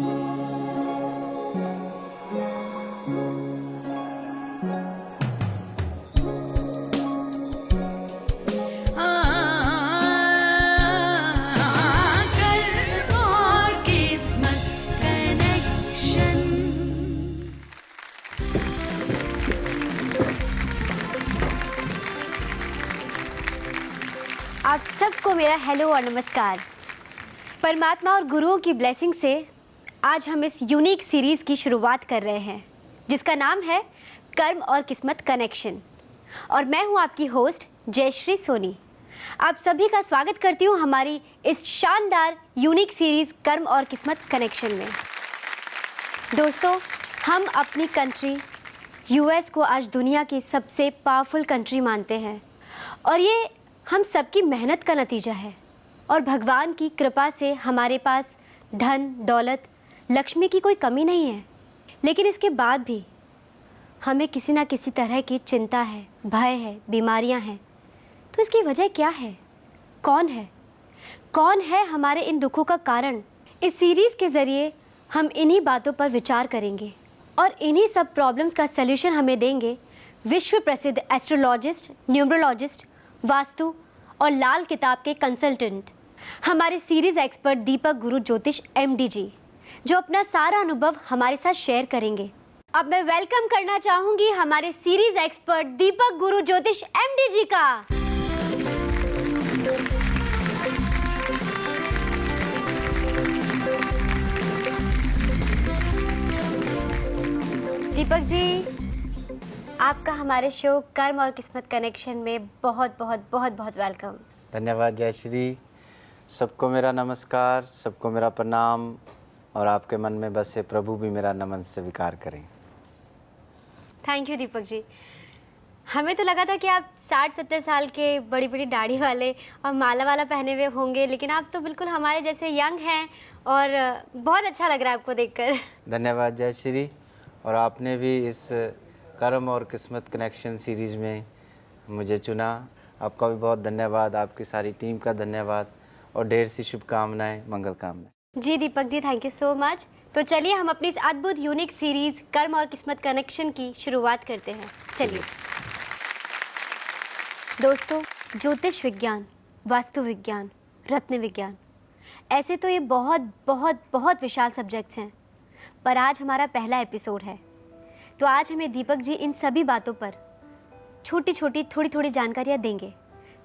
आप सबको मेरा हेलो और नमस्कार। परमात्मा और गुरुओं की ब्लेसिंग से आज हम इस यूनिक सीरीज़ की शुरुआत कर रहे हैं जिसका नाम है कर्म और किस्मत कनेक्शन। और मैं हूं आपकी होस्ट जयश्री सोनी। आप सभी का स्वागत करती हूं हमारी इस शानदार यूनिक सीरीज़ कर्म और किस्मत कनेक्शन में। दोस्तों, हम अपनी कंट्री यूएस को आज दुनिया की सबसे पावरफुल कंट्री मानते हैं और ये हम सबकी मेहनत का नतीजा है। और भगवान की कृपा से हमारे पास धन दौलत लक्ष्मी की कोई कमी नहीं है, लेकिन इसके बाद भी हमें किसी ना किसी तरह की चिंता है, भय है, बीमारियां हैं। तो इसकी वजह क्या है? कौन है हमारे इन दुखों का कारण? इस सीरीज़ के ज़रिए हम इन्हीं बातों पर विचार करेंगे और इन्हीं सब प्रॉब्लम्स का सल्यूशन हमें देंगे विश्व प्रसिद्ध एस्ट्रोलॉजिस्ट, न्यूमरोलॉजिस्ट, वास्तु और लाल किताब के कंसल्टेंट हमारे सीरीज एक्सपर्ट दीपक गुरु ज्योतिष एमडी जी, जो अपना सारा अनुभव हमारे साथ शेयर करेंगे। अब मैं वेलकम करना चाहूंगी हमारे सीरीज एक्सपर्ट दीपक गुरु ज्योतिष एमडी जी का। दीपक जी, आपका हमारे शो कर्म और किस्मत कनेक्शन में बहुत बहुत बहुत बहुत वेलकम। धन्यवाद जयश्री। सबको मेरा नमस्कार, सबको मेरा प्रणाम और आपके मन में बसे प्रभु भी मेरा नमन स्वीकार करें। Thank you Deepak ji. हमें तो लगा था कि आप 60-70 साल के बड़ी बड़ी दाढ़ी वाले और माला वाला पहने हुए होंगे, लेकिन आप तो बिल्कुल हमारे जैसे यंग हैं और बहुत अच्छा लग रहा है आपको देखकर। धन्यवाद जयश्री। और आपने भी इस कर्म और किस्मत कनेक्शन सीरीज़ में मुझे चुना, आपका भी बहुत धन्यवाद। आपकी सारी टीम का धन्यवाद और ढेर सी शुभकामनाएं, मंगल कामनाएं। जी Deepak ji, thank you so much. तो चलिए हम अपनी इस अद्भुत यूनिक सीरीज कर्म और किस्मत कनेक्शन की शुरुआत करते हैं। चलिए दोस्तों, ज्योतिष विज्ञान, वास्तु विज्ञान, रत्न विज्ञान, ऐसे तो ये बहुत बहुत बहुत विशाल सब्जेक्ट्स हैं, पर आज हमारा पहला एपिसोड है। तो आज हमें दीपक जी इन सभी बातों पर छोटी छोटी थोड़ी थोड़ी जानकारियाँ देंगे।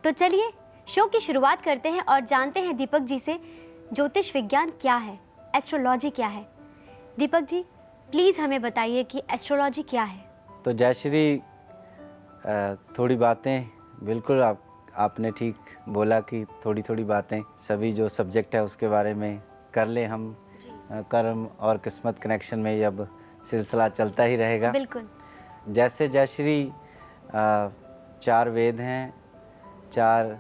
तो चलिए शो की शुरुआत करते हैं और जानते हैं दीपक जी से ज्योतिष विज्ञान क्या है, एस्ट्रोलॉजी क्या है। दीपक जी प्लीज़ हमें बताइए कि एस्ट्रोलॉजी क्या है। तो जयश्री, थोड़ी बातें, बिल्कुल आपने ठीक बोला कि थोड़ी थोड़ी बातें, सभी जो सब्जेक्ट है उसके बारे में कर ले हम। कर्म और किस्मत कनेक्शन में अब सिलसिला चलता ही रहेगा। बिल्कुल। जैसे जयश्री 4 वेद हैं, 4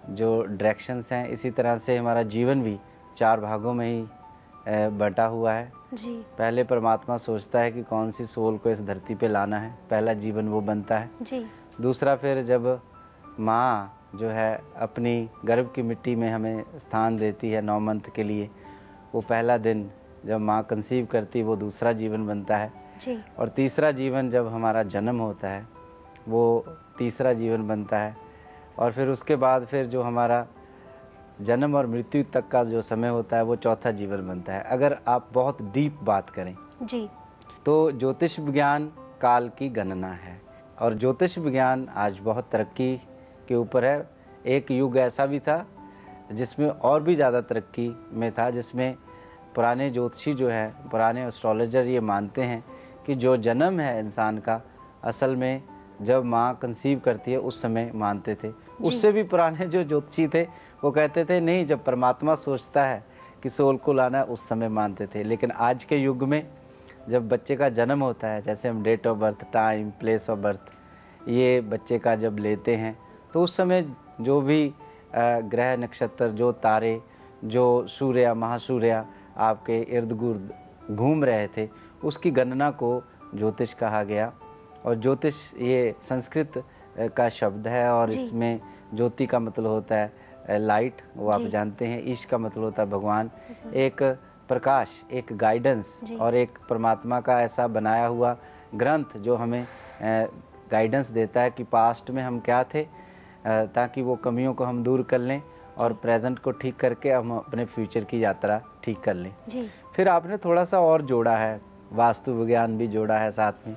जो डायरेक्शंस हैं, इसी तरह से हमारा जीवन भी 4 भागों में ही बटा हुआ है जी। पहले परमात्मा सोचता है कि कौन सी सोल को इस धरती पे लाना है, पहला जीवन वो बनता है जी। दूसरा फिर जब माँ जो है अपनी गर्भ की मिट्टी में हमें स्थान देती है 9 मंथ के लिए, वो पहला दिन जब माँ कंसीव करती है वो दूसरा जीवन बनता है जी। और तीसरा जीवन जब हमारा जन्म होता है वो तीसरा जीवन बनता है। और फिर उसके बाद फिर जो हमारा जन्म और मृत्यु तक का जो समय होता है वो चौथा जीवन बनता है। अगर आप बहुत डीप बात करें जी, तो ज्योतिष विज्ञान काल की गणना है और ज्योतिष विज्ञान आज बहुत तरक्की के ऊपर है। एक युग ऐसा भी था जिसमें और भी ज़्यादा तरक्की में था, जिसमें पुराने ज्योतिषी जो है, पुराने एस्ट्रोलॉजर ये मानते हैं कि जो जन्म है इंसान का असल में जब माँ कंसीव करती है उस समय मानते थे। उससे भी पुराने जो ज्योतिषी थे वो कहते थे नहीं, जब परमात्मा सोचता है कि सोल को लाना है उस समय मानते थे। लेकिन आज के युग में जब बच्चे का जन्म होता है, जैसे हम date of birth, time, place of birth ये बच्चे का जब लेते हैं तो उस समय जो भी ग्रह नक्षत्र, जो तारे, जो सूर्य महासूर्य आपके इर्द गिर्द घूम रहे थे, उसकी गणना को ज्योतिष कहा गया। और ज्योतिष ये संस्कृत का शब्द है और इसमें ज्योति का मतलब होता है लाइट, वो आप जानते हैं। ईश का मतलब होता है भगवान। एक प्रकाश, एक गाइडेंस जी। और एक परमात्मा का ऐसा बनाया हुआ ग्रंथ जो हमें गाइडेंस देता है कि पास्ट में हम क्या थे, ताकि वो कमियों को हम दूर कर लें और प्रेजेंट को ठीक करके हम अपने फ्यूचर की यात्रा ठीक कर लें। जी। फिर आपने थोड़ा सा और जोड़ा है, वास्तु विज्ञान भी जोड़ा है साथ में।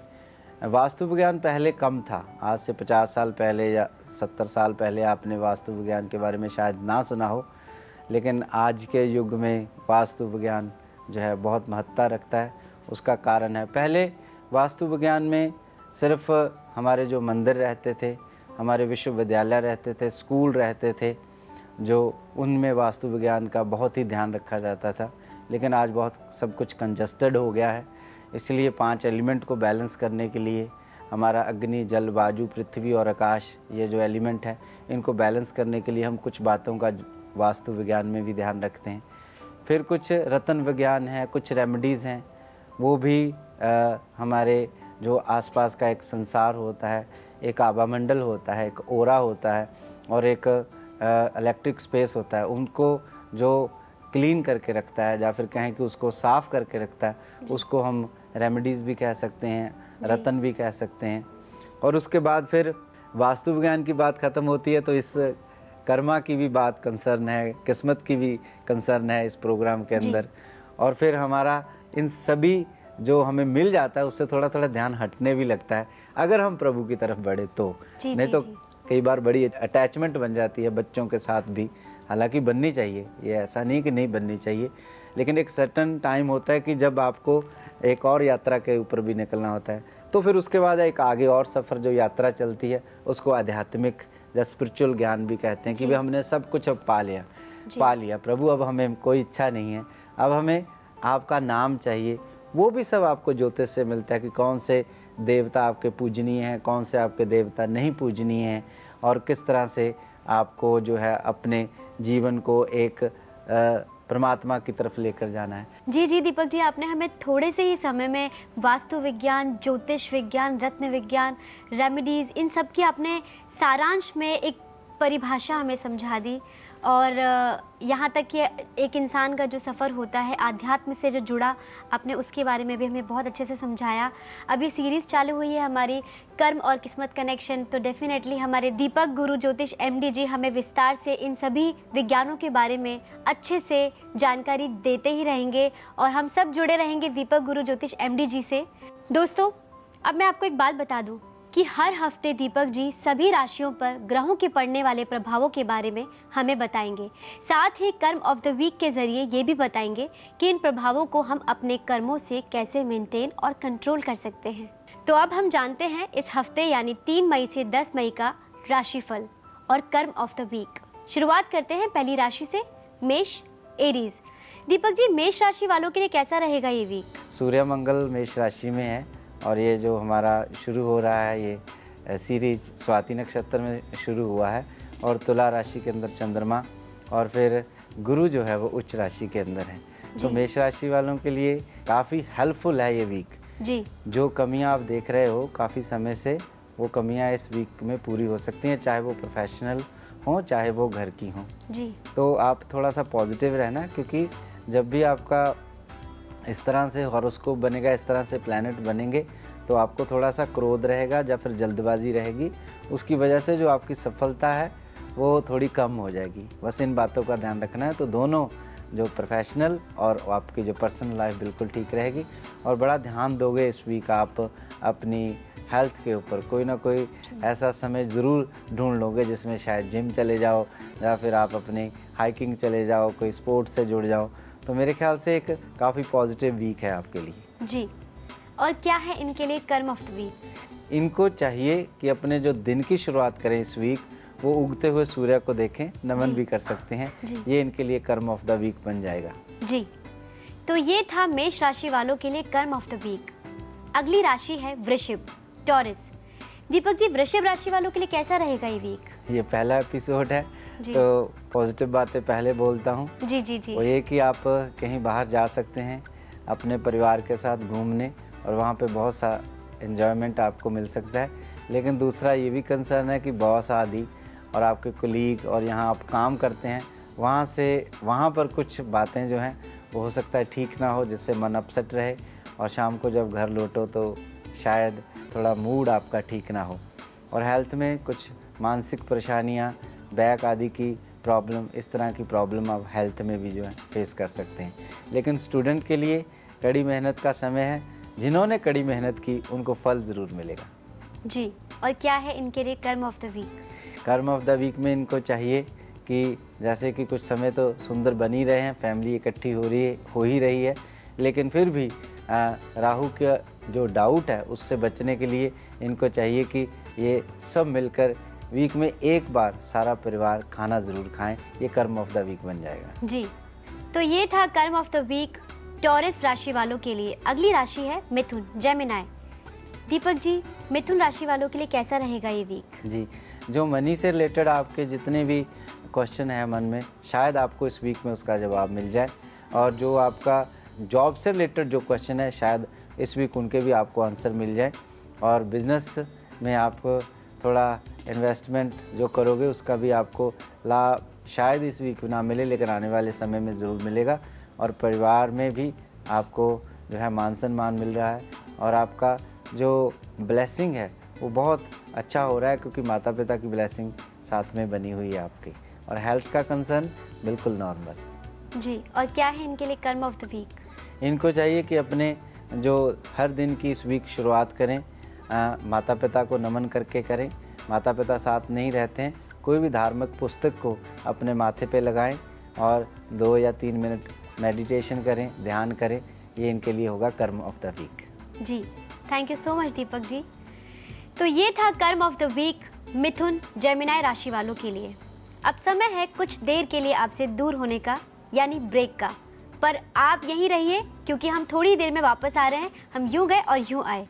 वास्तु विज्ञान पहले कम था, आज से 50 साल पहले या 70 साल पहले आपने वास्तु विज्ञान के बारे में शायद ना सुना हो, लेकिन आज के युग में वास्तु विज्ञान जो है बहुत महत्ता रखता है। उसका कारण है, पहले वास्तु विज्ञान में सिर्फ हमारे जो मंदिर रहते थे, हमारे विश्वविद्यालय रहते थे, स्कूल रहते थे, जो उनमें वास्तु विज्ञान का बहुत ही ध्यान रखा जाता था। लेकिन आज बहुत सब कुछ कंजस्टेड हो गया है, इसलिए 5 एलिमेंट को बैलेंस करने के लिए हमारा अग्नि, जल, वायु, पृथ्वी और आकाश, ये जो एलिमेंट है, इनको बैलेंस करने के लिए हम कुछ बातों का वास्तु विज्ञान में भी ध्यान रखते हैं। फिर कुछ रत्न विज्ञान है, कुछ रेमेडीज़ हैं, वो भी हमारे जो आसपास का एक संसार होता है, एक आभामंडल होता है, एक ओरा होता है और एक इलेक्ट्रिक स्पेस होता है, उनको जो क्लीन करके रखता है या फिर कहें कि उसको साफ़ करके रखता है, उसको हम रेमेडीज़ भी कह सकते हैं, रत्न भी कह सकते हैं। और उसके बाद फिर वास्तु विज्ञान की बात ख़त्म होती है तो इस कर्मा की भी बात कंसर्न है, किस्मत की भी कंसर्न है इस प्रोग्राम के अंदर। और फिर हमारा इन सभी जो हमें मिल जाता है उससे थोड़ा थोड़ा ध्यान हटने भी लगता है, अगर हम प्रभु की तरफ बढ़े तो। नहीं तो कई बार बड़ी अटैचमेंट बन जाती है बच्चों के साथ भी, हालांकि बननी चाहिए, ये ऐसा नहीं कि नहीं बननी चाहिए, लेकिन एक सर्टन टाइम होता है कि जब आपको एक और यात्रा के ऊपर भी निकलना होता है। तो फिर उसके बाद एक आगे और सफ़र जो यात्रा चलती है उसको आध्यात्मिक या स्पिरिचुअल ज्ञान भी कहते हैं कि भाई हमने सब कुछ अब पा लिया प्रभु, अब हमें कोई इच्छा नहीं है, अब हमें आपका नाम चाहिए। वो भी सब आपको ज्योतिष से मिलता है कि कौन से देवता आपके पूजनीय हैं, कौन से आपके देवता नहीं पूजनीय हैं, और किस तरह से आपको जो है अपने जीवन को एक परमात्मा की तरफ लेकर जाना है। जी दीपक जी, आपने हमें थोड़े से ही समय में वास्तु विज्ञान, ज्योतिष विज्ञान, रत्न विज्ञान, रेमेडीज़, इन सब की आपने सारांश में एक परिभाषा हमें समझा दी। और यहाँ तक कि एक इंसान का जो सफ़र होता है आध्यात्म से जो जुड़ा, आपने उसके बारे में भी हमें बहुत अच्छे से समझाया। अभी सीरीज़ चालू हुई है हमारी कर्म और किस्मत कनेक्शन, तो डेफिनेटली हमारे दीपक गुरु ज्योतिष MD जी हमें विस्तार से इन सभी विज्ञानों के बारे में अच्छे से जानकारी देते ही रहेंगे और हम सब जुड़े रहेंगे दीपक गुरु ज्योतिष MD जी से। दोस्तों, अब मैं आपको एक बात बता दूँ कि हर हफ्ते दीपक जी सभी राशियों पर ग्रहों के पड़ने वाले प्रभावों के बारे में हमें बताएंगे। साथ ही कर्म ऑफ द वीक के ज़रिए ये भी बताएंगे कि इन प्रभावों को हम अपने कर्मों से कैसे मेंटेन और कंट्रोल कर सकते हैं। तो अब हम जानते हैं इस हफ्ते यानी 3 मई से 10 मई का राशिफल और कर्म ऑफ द वीक। शुरुआत करते हैं पहली राशि से, मेष, एरीज। दीपक जी, मेष राशि वालों के लिए कैसा रहेगा ये वीक? सूर्य मंगल मेष राशि में है और ये जो हमारा शुरू हो रहा है ये सीरीज स्वाति नक्षत्र में शुरू हुआ है और तुला राशि के अंदर चंद्रमा और फिर गुरु जो है वो उच्च राशि के अंदर है। तो मेष राशि वालों के लिए काफ़ी हेल्पफुल है ये वीक जी। जो कमियां आप देख रहे हो काफ़ी समय से, वो कमियां इस वीक में पूरी हो सकती हैं, चाहे वो प्रोफेशनल हों चाहे वो घर की हों जी। तो आप थोड़ा सा पॉजिटिव रहना, क्योंकि जब भी आपका इस तरह से हॉरोस्कोप बनेगा, इस तरह से प्लैनेट बनेंगे, तो आपको थोड़ा सा क्रोध रहेगा या फिर जल्दबाजी रहेगी, उसकी वजह से जो आपकी सफलता है वो थोड़ी कम हो जाएगी। बस इन बातों का ध्यान रखना है। तो दोनों जो प्रोफेशनल और आपकी जो पर्सनल लाइफ बिल्कुल ठीक रहेगी और बड़ा ध्यान दोगे इस वीक आप अपनी हेल्थ के ऊपर। कोई ना कोई ऐसा समय ज़रूर ढूंढ लोगे जिसमें शायद जिम चले जाओ या फिर आप अपनी हाइकिंग चले जाओ, कोई स्पोर्ट्स से जुड़ जाओ। तो मेरे ख्याल से एक काफ़ी पॉजिटिव वीक है आपके लिए जी। और क्या है इनके लिए कर्म ऑफ द वीक? इनको चाहिए कि अपने जो दिन की शुरुआत करें इस वीक, वो उगते हुए सूर्य को देखें, नमन भी कर सकते हैं। ये इनके लिए कर्म ऑफ द वीक बन जाएगा जी। तो ये था मेष राशि वालों के लिए कर्म ऑफ द वीक। अगली राशि है वृषभ, टॉरस। दीपक जी, वृषभ राशि वालों के लिए कैसा रहेगा ये वीक? ये पहला एपिसोड है तो पॉजिटिव बातें पहले बोलता हूँ। जी जी जी। वो ये कि आप कहीं बाहर जा सकते हैं अपने परिवार के साथ घूमने और वहाँ पे बहुत सा एंजॉयमेंट आपको मिल सकता है। लेकिन दूसरा ये भी कंसर्न है कि बॉस आदि और आपके कोलीग और यहाँ आप काम करते हैं वहाँ पर कुछ बातें जो हैं वो हो सकता है ठीक ना हो, जिससे मन अपसेट रहे और शाम को जब घर लौटो तो शायद थोड़ा मूड आपका ठीक ना हो। और हेल्थ में कुछ मानसिक परेशानियाँ, बैक आदि की प्रॉब्लम, इस तरह की प्रॉब्लम आप हेल्थ में भी जो है फेस कर सकते हैं। लेकिन स्टूडेंट के लिए कड़ी मेहनत का समय है। जिन्होंने कड़ी मेहनत की उनको फल ज़रूर मिलेगा। जी, और क्या है इनके लिए कर्म ऑफ द वीक? कर्म ऑफ द वीक में इनको चाहिए कि जैसे कि कुछ समय तो सुंदर बन ही रहे हैं, फैमिली इकट्ठी हो ही रही है, लेकिन फिर भी राहु का जो डाउट है उससे बचने के लिए इनको चाहिए कि ये सब मिलकर वीक में एक बार सारा परिवार खाना ज़रूर खाएं। ये कर्म ऑफ द वीक बन जाएगा। जी, तो ये था karma of the week taurus राशि वालों के लिए। अगली राशि है मिथुन, जेमिनाई। दीपक जी, मिथुन राशि वालों के लिए कैसा रहेगा ये वीक? जी, जो मनी से रिलेटेड आपके जितने भी क्वेश्चन है मन में, शायद आपको इस वीक में उसका जवाब मिल जाए। और जो आपका जॉब से रिलेटेड जो क्वेश्चन है, शायद इस वीक उनके भी आपको आंसर मिल जाए। और बिज़नेस में आप थोड़ा इन्वेस्टमेंट जो करोगे उसका भी आपको लाभ शायद इस वीक ना मिले, लेकिन आने वाले समय में ज़रूर मिलेगा। और परिवार में भी आपको जो है मान सम्मान मिल रहा है और आपका जो ब्लेसिंग है वो बहुत अच्छा हो रहा है, क्योंकि माता पिता की ब्लेसिंग साथ में बनी हुई है आपकी। और हेल्थ का कंसर्न बिल्कुल नॉर्मल। जी, और क्या है इनके लिए कर्म ऑफ द वीक? इनको चाहिए कि अपने जो हर दिन की इस वीक शुरुआत करें, माता पिता को नमन करके करें। माता पिता साथ नहीं रहते हैं, कोई भी धार्मिक पुस्तक को अपने माथे पे लगाएं और 2 या 3 मिनट मेडिटेशन करें, ध्यान करें। ये इनके लिए होगा कर्म ऑफ द वीक। जी, thank you so much Deepak ji. तो ये था karma of the week Mithun, Gemini राशि वालों के लिए। अब समय है कुछ देर के लिए आपसे दूर होने का, यानी ब्रेक का। पर आप यहीं रहिए, क्योंकि हम थोड़ी देर में वापस आ रहे हैं। हम यूं गए और यूं आए।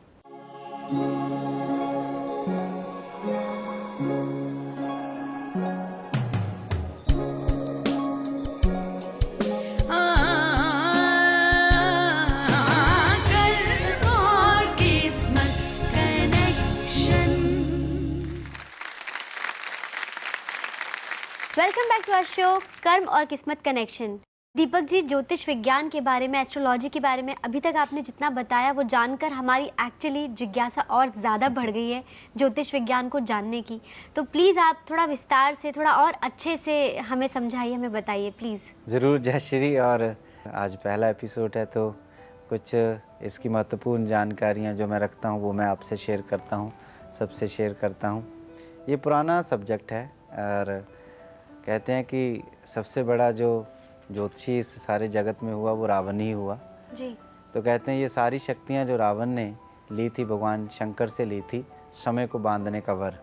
Welcome back to our show कर्म और किस्मत कनेक्शन। दीपक जी, ज्योतिष विज्ञान के बारे में, एस्ट्रोलॉजी के बारे में अभी तक आपने जितना बताया वो जानकर हमारी एक्चुअली जिज्ञासा और ज़्यादा बढ़ गई है ज्योतिष विज्ञान को जानने की। तो प्लीज़ आप थोड़ा विस्तार से, थोड़ा और अच्छे से हमें समझाइए, हमें बताइए प्लीज़। ज़रूर जयश्री। और आज पहला एपिसोड है तो कुछ इसकी महत्वपूर्ण जानकारियाँ जो मैं रखता हूँ वो मैं आपसे शेयर करता हूँ, सबसे शेयर करता हूँ। ये पुराना सब्जेक्ट है और कहते हैं कि सबसे बड़ा जो ज्योतिषी इस सारे जगत में हुआ वो रावण ही हुआ। जी। तो कहते हैं ये सारी शक्तियाँ जो रावण ने ली थी, भगवान शंकर से ली थी, समय को बांधने का वर।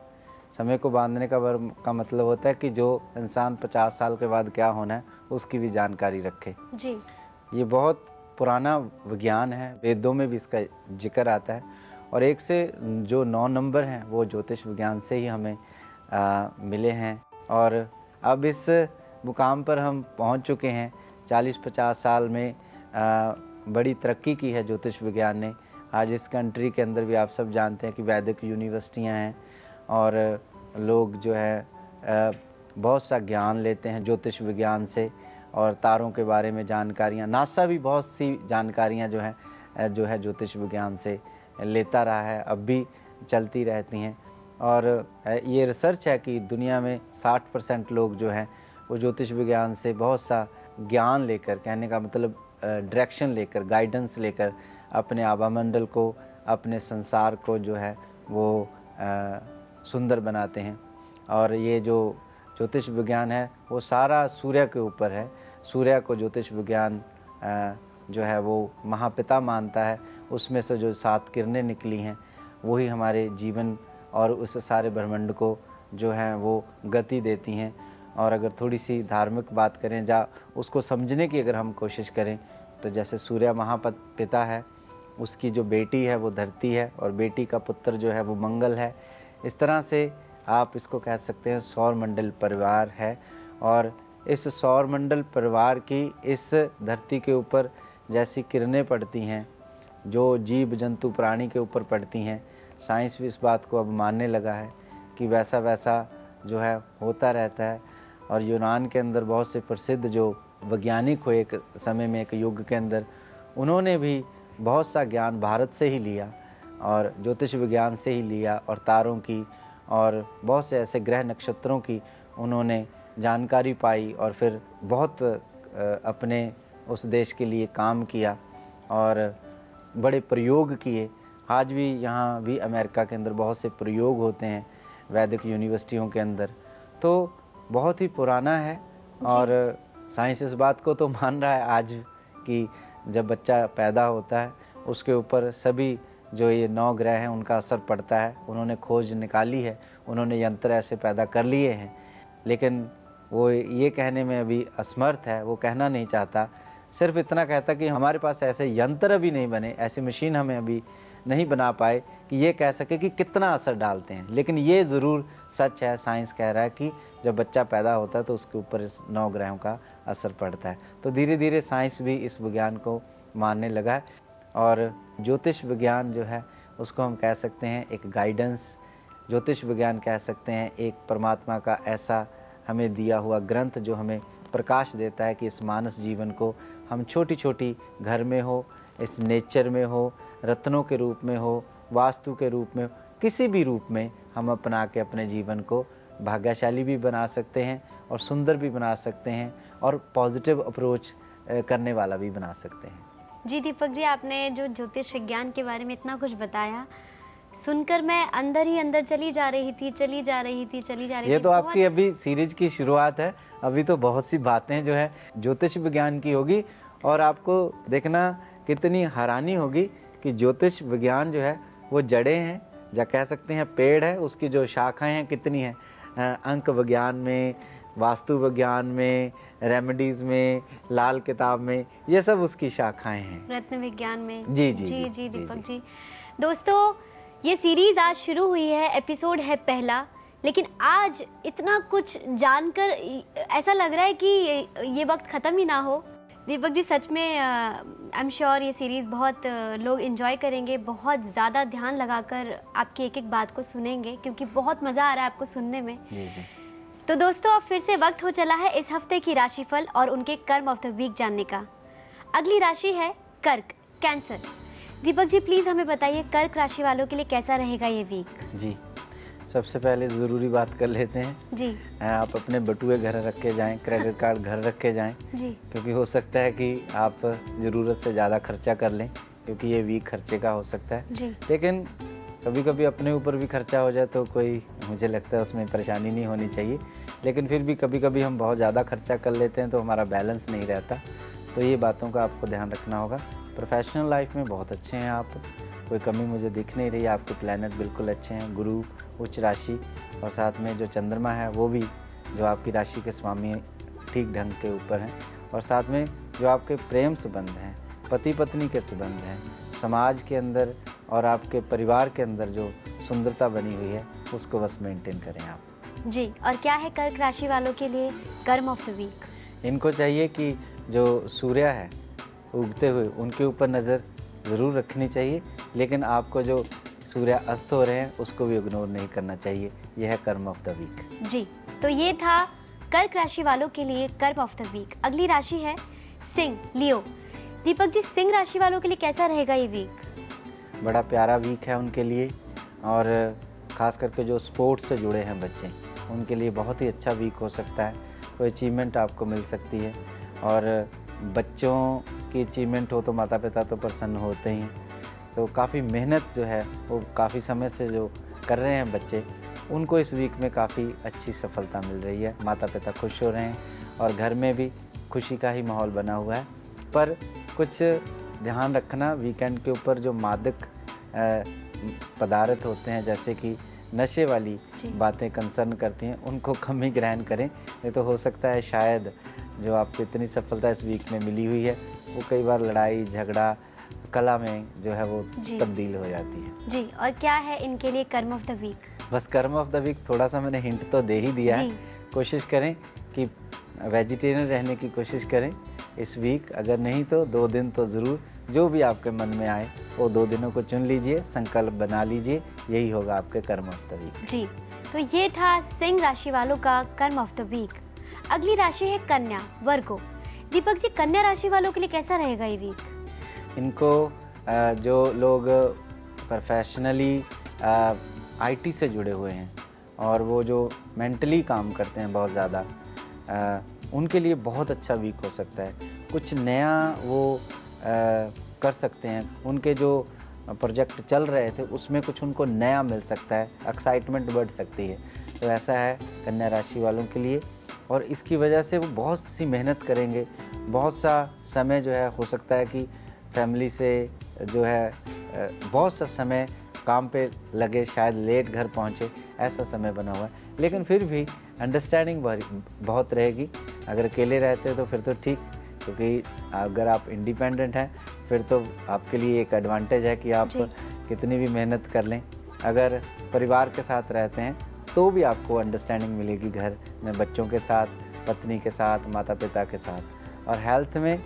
समय को बांधने का वर का मतलब होता है कि जो इंसान 50 साल के बाद क्या होना है उसकी भी जानकारी रखे। जी। ये बहुत पुराना विज्ञान है, वेदों में भी इसका जिक्र आता है। और 1 से जो 9 नंबर हैं वो ज्योतिष विज्ञान से ही हमें मिले हैं। और अब इस मुकाम पर हम पहुंच चुके हैं। 40-50 साल में बड़ी तरक्की की है ज्योतिष विज्ञान ने। आज इस कंट्री के अंदर भी आप सब जानते हैं कि वैदिक यूनिवर्सिटियां हैं और लोग जो है बहुत सा ज्ञान लेते हैं ज्योतिष विज्ञान से। और तारों के बारे में जानकारियां, नासा भी बहुत सी जानकारियां जो है ज्योतिष विज्ञान से लेता रहा है, अब भी चलती रहती हैं। और ये रिसर्च है कि दुनिया में 60% लोग जो हैं वो ज्योतिष विज्ञान से बहुत सा ज्ञान लेकर, कहने का मतलब डायरेक्शन लेकर, गाइडेंस लेकर अपने आभामंडल को, अपने संसार को जो है वो सुंदर बनाते हैं। और ये जो ज्योतिष विज्ञान है वो सारा सूर्य के ऊपर है। सूर्य को ज्योतिष विज्ञान जो है वो महापिता मानता है। उसमें से जो 7 किरणें निकली हैं वही हमारे जीवन और उस सारे ब्रह्मांड को जो है वो गति देती हैं। और अगर थोड़ी सी धार्मिक बात करें, उसको समझने की अगर हम कोशिश करें, तो जैसे सूर्य महापिता है, उसकी जो बेटी है वो धरती है और बेटी का पुत्र जो है वो मंगल है। इस तरह से आप इसको कह सकते हैं सौर मंडल परिवार है। और इस सौर मंडल परिवार की इस धरती के ऊपर जैसी किरणें पड़ती हैं, जो जीव जंतु प्राणी के ऊपर पड़ती हैं, साइंस भी इस बात को अब मानने लगा है कि वैसा वैसा जो है होता रहता है। और यूनान के अंदर बहुत से प्रसिद्ध जो वैज्ञानिक हुए एक समय में, एक युग के अंदर, उन्होंने भी बहुत सा ज्ञान भारत से ही लिया और ज्योतिष विज्ञान से ही लिया और तारों की और बहुत से ऐसे ग्रह नक्षत्रों की उन्होंने जानकारी पाई और फिर बहुत अपने उस देश के लिए काम किया और बड़े प्रयोग किए। आज भी यहाँ भी अमेरिका के अंदर बहुत से प्रयोग होते हैं वैदिक यूनिवर्सिटियों के अंदर, तो बहुत ही पुराना है। और साइंस इस बात को तो मान रहा है आज कि जब बच्चा पैदा होता है उसके ऊपर सभी जो ये 9 ग्रह हैं उनका असर पड़ता है। उन्होंने खोज निकाली है, उन्होंने यंत्र ऐसे पैदा कर लिए हैं, लेकिन वो ये कहने में अभी असमर्थ है, वो कहना नहीं चाहता। सिर्फ इतना कहता कि हमारे पास ऐसे यंत्र अभी नहीं बने, ऐसी मशीन हमें अभी नहीं बना पाए कि ये कह सके कि कितना असर डालते हैं। लेकिन ये ज़रूर सच है, साइंस कह रहा है कि जब बच्चा पैदा होता है तो उसके ऊपर इस 9 ग्रहों का असर पड़ता है। तो धीरे धीरे साइंस भी इस विज्ञान को मानने लगा है और ज्योतिष विज्ञान जो है उसको हम कह सकते हैं एक गाइडेंस, ज्योतिष विज्ञान कह सकते हैं एक परमात्मा का ऐसा हमें दिया हुआ ग्रंथ जो हमें प्रकाश देता है कि इस मानस जीवन को हम छोटी छोटी घर में हो, इस नेचर में हो, रत्नों के रूप में हो, वास्तु के रूप में हो, किसी भी रूप में हम अपना के अपने जीवन को भाग्यशाली भी बना सकते हैं और सुंदर भी बना सकते हैं और पॉजिटिव अप्रोच करने वाला भी बना सकते हैं। जी दीपक जी, आपने जो ज्योतिष विज्ञान के बारे में इतना कुछ बताया, सुनकर मैं अंदर ही अंदर चली जा रही थी। ये तो आपकी अभी सीरीज की शुरुआत है, अभी तो बहुत सी बातें जो है ज्योतिष विज्ञान की होगी और आपको देखना कितनी हैरानी होगी कि ज्योतिष विज्ञान जो है वो जड़ें हैं, या कह सकते हैं पेड़ है, उसकी जो शाखाएं हैं कितनी हैं, अंक विज्ञान में, वास्तु विज्ञान में, रेमेडीज में, लाल किताब में, ये सब उसकी शाखाएं हैं, रत्न विज्ञान में। जी जी जी जी दीपक जी। दोस्तों, ये सीरीज आज शुरू हुई है, एपिसोड है पहला, लेकिन आज इतना कुछ जानकर ऐसा लग रहा है कि ये वक्त ख़त्म ही ना हो। दीपक जी, सच में आई एम श्योर ये सीरीज़ बहुत लोग एंजॉय करेंगे, बहुत ज़्यादा ध्यान लगाकर आपकी एक एक बात को सुनेंगे, क्योंकि बहुत मज़ा आ रहा है आपको सुनने में। जी जी। तो दोस्तों, अब फिर से वक्त हो चला है इस हफ्ते की राशिफल और उनके कर्म ऑफ द वीक जानने का। अगली राशि है कर्क, कैंसर। दीपक जी, प्लीज़ हमें बताइए कर्क राशि वालों के लिए कैसा रहेगा ये वीक? जी, सबसे पहले ज़रूरी बात कर लेते हैं जी। आप अपने बटुए घर रख के जाएं, क्रेडिट कार्ड घर रख के जाएं जी, क्योंकि हो सकता है कि आप ज़रूरत से ज़्यादा खर्चा कर लें, क्योंकि ये वीक खर्चे का हो सकता है जी। लेकिन कभी कभी अपने ऊपर भी खर्चा हो जाए तो कोई, मुझे लगता है उसमें परेशानी नहीं होनी चाहिए। लेकिन फिर भी कभी कभी हम बहुत ज़्यादा खर्चा कर लेते हैं तो हमारा बैलेंस नहीं रहता, तो ये बातों का आपको ध्यान रखना होगा। प्रोफेशनल लाइफ में बहुत अच्छे हैं आप, कोई कमी मुझे दिख नहीं रही, आपके प्लैनेट बिल्कुल अच्छे हैं, गुरु उच्च राशि और साथ में जो चंद्रमा है वो भी जो आपकी राशि के स्वामी ठीक ढंग के ऊपर हैं, और साथ में जो आपके प्रेम संबंध हैं, पति पत्नी के संबंध हैं, समाज के अंदर और आपके परिवार के अंदर जो सुंदरता बनी हुई है उसको बस मेंटेन करें आप। जी, और क्या है कर्क राशि वालों के लिए कर्म ऑफ द वीक? इनको चाहिए कि जो सूर्य है उगते हुए उनके ऊपर नज़र ज़रूर रखनी चाहिए, लेकिन आपको जो सूर्य अस्त हो रहे हैं उसको भी इग्नोर नहीं करना चाहिए। यह है कर्म ऑफ द वीक। जी, तो ये था कर्क राशि वालों के लिए कर्म ऑफ द वीक। अगली राशि है सिंह, लियो। दीपक जी, सिंह राशि वालों के लिए कैसा रहेगा ये वीक? बड़ा प्यारा वीक है उनके लिए, और ख़ास करके जो स्पोर्ट्स से जुड़े हैं बच्चे उनके लिए बहुत ही अच्छा वीक हो सकता है। कोई अचीवमेंट आपको मिल सकती है, और बच्चों की अचीवमेंट हो तो माता पिता तो प्रसन्न होते ही हैं। तो काफ़ी मेहनत जो है वो काफ़ी समय से जो कर रहे हैं बच्चे, उनको इस वीक में काफ़ी अच्छी सफलता मिल रही है, माता पिता खुश हो रहे हैं और घर में भी खुशी का ही माहौल बना हुआ है। पर कुछ ध्यान रखना, वीकेंड के ऊपर जो मादक पदार्थ होते हैं जैसे कि नशे वाली बातें कंसर्न करती हैं, उनको कम ही ग्रहण करें, नहीं तो हो सकता है शायद जो आपको इतनी सफलता इस वीक में मिली हुई है वो कई बार लड़ाई झगड़ा कला में जो है वो तब्दील हो जाती है। जी, और क्या है इनके लिए कर्म ऑफ द वीक? बस कर्म ऑफ द वीक थोड़ा सा मैंने हिंट तो दे ही दिया है। कोशिश करें कि वेजिटेरियन रहने की कोशिश करें इस वीक, अगर नहीं तो 2 दिन तो ज़रूर, जो भी आपके मन में आए वो 2 दिनों को चुन लीजिए, संकल्प बना लीजिए, यही होगा आपके कर्म ऑफ द वीक। जी, तो ये था सिंह राशि वालों का कर्म ऑफ द वीक। अगली राशि है कन्या, वर्गो। दीपक जी, कन्या राशि वालों के लिए कैसा रहेगा ये वीक? इनको जो लोग प्रोफेशनली आईटी से जुड़े हुए हैं और वो जो मेंटली काम करते हैं बहुत ज़्यादा, उनके लिए बहुत अच्छा वीक हो सकता है। कुछ नया वो कर सकते हैं, उनके जो प्रोजेक्ट चल रहे थे उसमें कुछ उनको नया मिल सकता है, एक्साइटमेंट बढ़ सकती है। तो ऐसा है कन्या राशि वालों के लिए, और इसकी वजह से वो बहुत सी मेहनत करेंगे। बहुत सा समय जो है हो सकता है कि फैमिली से जो है बहुत सा समय काम पे लगे, शायद लेट घर पहुँचे, ऐसा समय बना हुआ है। लेकिन फिर भी अंडरस्टैंडिंग बहुत रहेगी। अगर अकेले रहते हैं तो फिर तो ठीक, क्योंकि अगर आप इंडिपेंडेंट हैं फिर तो आपके लिए एक एडवांटेज है कि आप कितनी भी मेहनत कर लें। अगर परिवार के साथ रहते हैं तो भी आपको अंडरस्टैंडिंग मिलेगी, घर में बच्चों के साथ, पत्नी के साथ, माता पिता के साथ। और हेल्थ में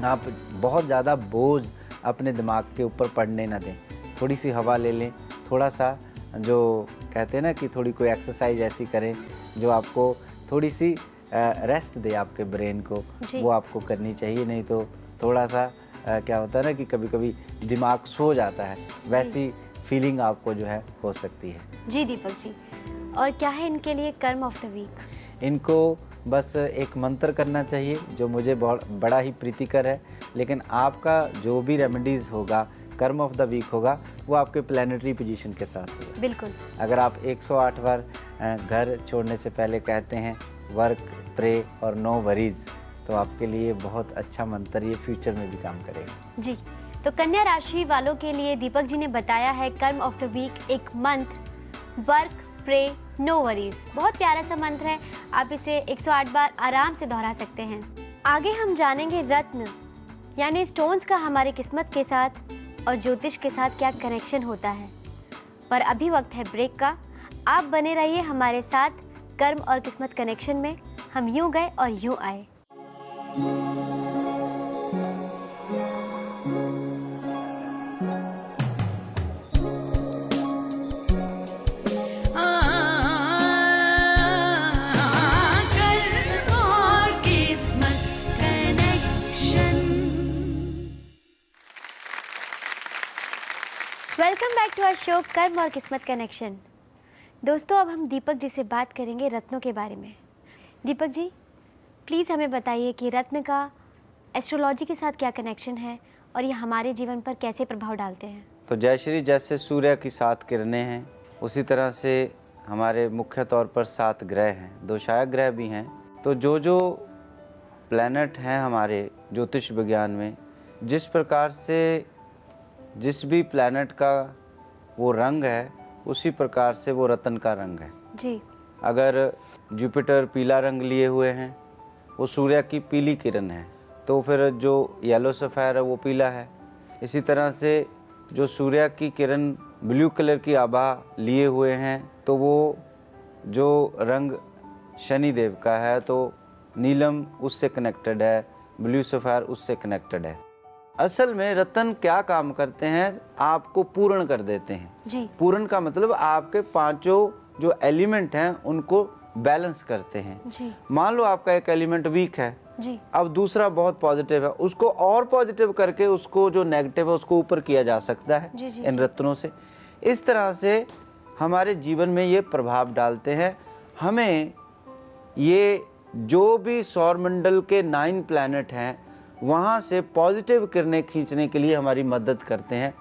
आप बहुत ज़्यादा बोझ अपने दिमाग के ऊपर पड़ने ना दें। थोड़ी सी हवा ले लें, थोड़ा सा जो कहते हैं ना कि थोड़ी कोई एक्सरसाइज ऐसी करें जो आपको थोड़ी सी रेस्ट दे आपके ब्रेन को, वो आपको करनी चाहिए। नहीं तो थोड़ा सा क्या होता है ना कि कभी कभी दिमाग सो जाता है, वैसी फीलिंग आपको जो है हो सकती है। जी दीपक जी, और क्या है इनके लिए कर्म ऑफ द वीक? इनको बस एक मंत्र करना चाहिए जो मुझे बहुत बड़ा ही प्रीतिकर है, लेकिन आपका जो भी रेमेडीज़ होगा, कर्म ऑफ द वीक होगा, वो आपके प्लानिटरी पोजीशन के साथ होगा। बिल्कुल। अगर आप 108 बार घर छोड़ने से पहले कहते हैं वर्क, प्रे और नो वरीज, तो आपके लिए बहुत अच्छा मंत्र ये फ्यूचर में भी काम करेगा। जी, तो कन्या राशि वालों के लिए दीपक जी ने बताया है कर्म ऑफ द वीक एक मंत्र, वर्क, प्रे, नो वरीज। बहुत प्यारा सा मंत्र है, आप इसे 108 बार आराम से दोहरा सकते हैं। आगे हम जानेंगे रत्न यानी स्टोन्स का हमारी किस्मत के साथ और ज्योतिष के साथ क्या कनेक्शन होता है। पर अभी वक्त है ब्रेक का, आप बने रहिए हमारे साथ कर्म और किस्मत कनेक्शन में। हम यूं गए और यूं आए। Welcome back to our show कर्म और किस्मत कनेक्शन। दोस्तों, अब हम दीपक जी से बात करेंगे रत्नों के बारे में। दीपक जी, प्लीज़ हमें बताइए कि रत्न का एस्ट्रोलॉजी के साथ क्या कनेक्शन है और ये हमारे जीवन पर कैसे प्रभाव डालते हैं। तो जय श्री, जैसे सूर्य की 7 किरणें हैं, उसी तरह से हमारे मुख्य तौर पर 7 ग्रह हैं, 2 शायक ग्रह भी हैं। तो जो जो प्लैनेट हैं हमारे ज्योतिष विज्ञान में, जिस प्रकार से जिस भी प्लैनेट का वो रंग है, उसी प्रकार से वो रत्न का रंग है जी। अगर जुपिटर पीला रंग लिए हुए हैं, वो सूर्य की पीली किरण है, तो फिर जो येलो सफ़ायर है वो पीला है। इसी तरह से जो सूर्य की किरण ब्लू कलर की आभा लिए हुए हैं, तो वो जो रंग शनि देव का है, तो नीलम उससे कनेक्टेड है, ब्लू सफ़ायर उससे कनेक्टेड है। असल में रत्न क्या काम करते हैं, आपको पूर्ण कर देते हैं जी। पूर्ण का मतलब आपके 5 जो एलिमेंट हैं उनको बैलेंस करते हैं जी। मान लो आपका एक एलिमेंट वीक है जी। अब दूसरा बहुत पॉजिटिव है, उसको और पॉजिटिव करके उसको जो नेगेटिव है उसको ऊपर किया जा सकता है जी, जी, इन रत्नों से। इस तरह से हमारे जीवन में ये प्रभाव डालते हैं। हमें ये जो भी सौरमंडल के 9 प्लैनेट हैं वहाँ से पॉजिटिव किरणें खींचने के लिए हमारी मदद करते हैं।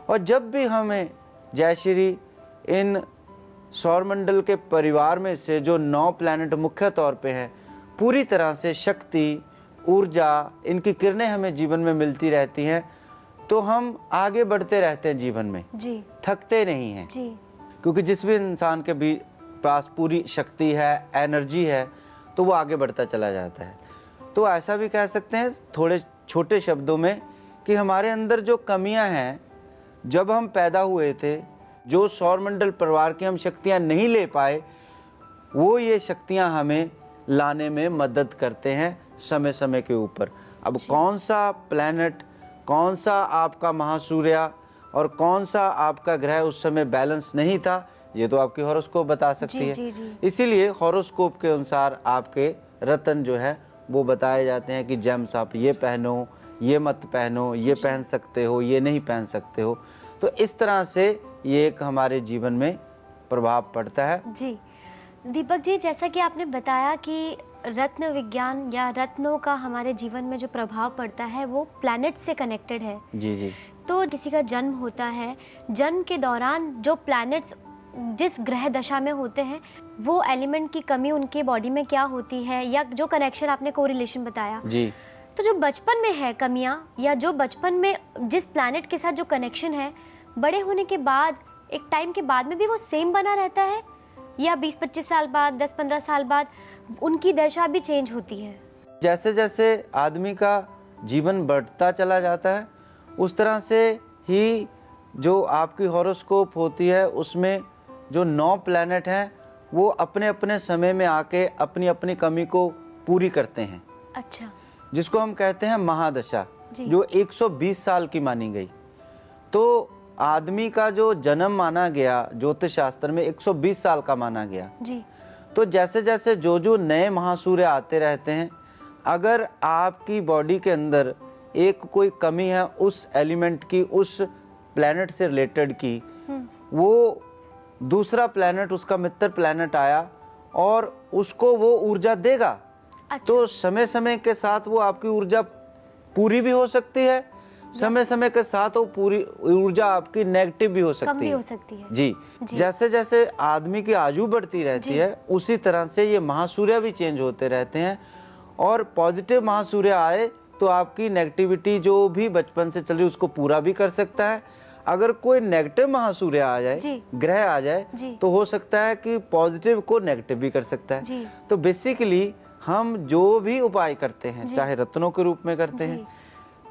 और जब भी हमें जयश्री इन सौरमंडल के परिवार में से जो 9 प्लैनेट मुख्य तौर पे हैं, पूरी तरह से शक्ति, ऊर्जा, इनकी किरणें हमें जीवन में मिलती रहती हैं, तो हम आगे बढ़ते रहते हैं जीवन में जी। थकते नहीं हैं जी। क्योंकि जिस भी इंसान के भी पास पूरी शक्ति है, एनर्जी है, तो वो आगे बढ़ता चला जाता है। तो ऐसा भी कह सकते हैं थोड़े छोटे शब्दों में कि हमारे अंदर जो कमियां हैं, जब हम पैदा हुए थे, जो सौरमंडल परिवार की हम शक्तियां नहीं ले पाए, वो ये शक्तियां हमें लाने में मदद करते हैं समय समय के ऊपर। अब कौन सा प्लैनेट, कौन सा आपका महासूर्य और कौन सा आपका ग्रह उस समय बैलेंस नहीं था, ये तो आपकी हॉरोस्कोप बता सकती है। जी, जी। इसीलिए हॉरोस्कोप के अनुसार आपके रत्न जो है वो बताए जाते हैं कि जेम्स आप ये पहनो, ये मत पहनो, ये पहन सकते हो, ये नहीं पहन सकते हो। तो इस तरह से ये एक हमारे जीवन में प्रभाव पड़ता है। जी दीपक जी, जैसा कि आपने बताया कि रत्न विज्ञान या रत्नों का हमारे जीवन में जो प्रभाव पड़ता है वो प्लैनेट से कनेक्टेड है। जी जी। तो किसी का जन्म होता है, जन्म के दौरान जो प्लैनेट्स जिस ग्रह दशा में होते हैं वो एलिमेंट की कमी उनके बॉडी में क्या होती है, या जो कनेक्शन आपने कोरिलेशन बताया जी। तो जो बचपन में है कमियां, या जो बचपन में जिस प्लैनेट के साथ जो कनेक्शन है, बड़े होने के बाद एक टाइम के बाद में भी वो सेम बना रहता है, या 20-25 साल बाद, 10-15 साल बाद उनकी दशा भी चेंज होती है? जैसे जैसे आदमी का जीवन बढ़ता चला जाता है उस तरह से ही जो आपकी हॉरोस्कोप होती है उसमें जो 9 प्लैनेट हैं वो अपने अपने समय में आके अपनी अपनी कमी को पूरी करते हैं। अच्छा। जिसको हम कहते हैं महादशा, जो 120 साल की मानी गई। तो आदमी का जो जन्म माना गया ज्योतिष शास्त्र में 120 साल का माना गया जी। तो जैसे जैसे जो नए महासूर्य आते रहते हैं, अगर आपकी बॉडी के अंदर एक कोई कमी है उस एलिमेंट की, उस प्लैनेट से रिलेटेड की, वो दूसरा प्लैनेट, उसका मित्र प्लैनेट आया और उसको वो ऊर्जा देगा। अच्छा। तो समय समय के साथ वो आपकी ऊर्जा पूरी भी हो सकती है, समय समय के साथ वो पूरी ऊर्जा आपकी नेगेटिव भी हो सकती है, कम भी हो सकती है। जी। जैसे जैसे आदमी की आयु बढ़ती रहती है उसी तरह से ये महासूर्य भी चेंज होते रहते हैं। और पॉजिटिव महासूर्य आए तो आपकी नेगेटिविटी जो भी बचपन से चल रही उसको पूरा भी कर सकता है। अगर कोई नेगेटिव महासूर्य आ जाए, ग्रह आ जाए, तो हो सकता है कि पॉजिटिव को नेगेटिव भी कर सकता है। तो बेसिकली हम जो भी उपाय करते हैं, चाहे रत्नों के रूप में करते हैं,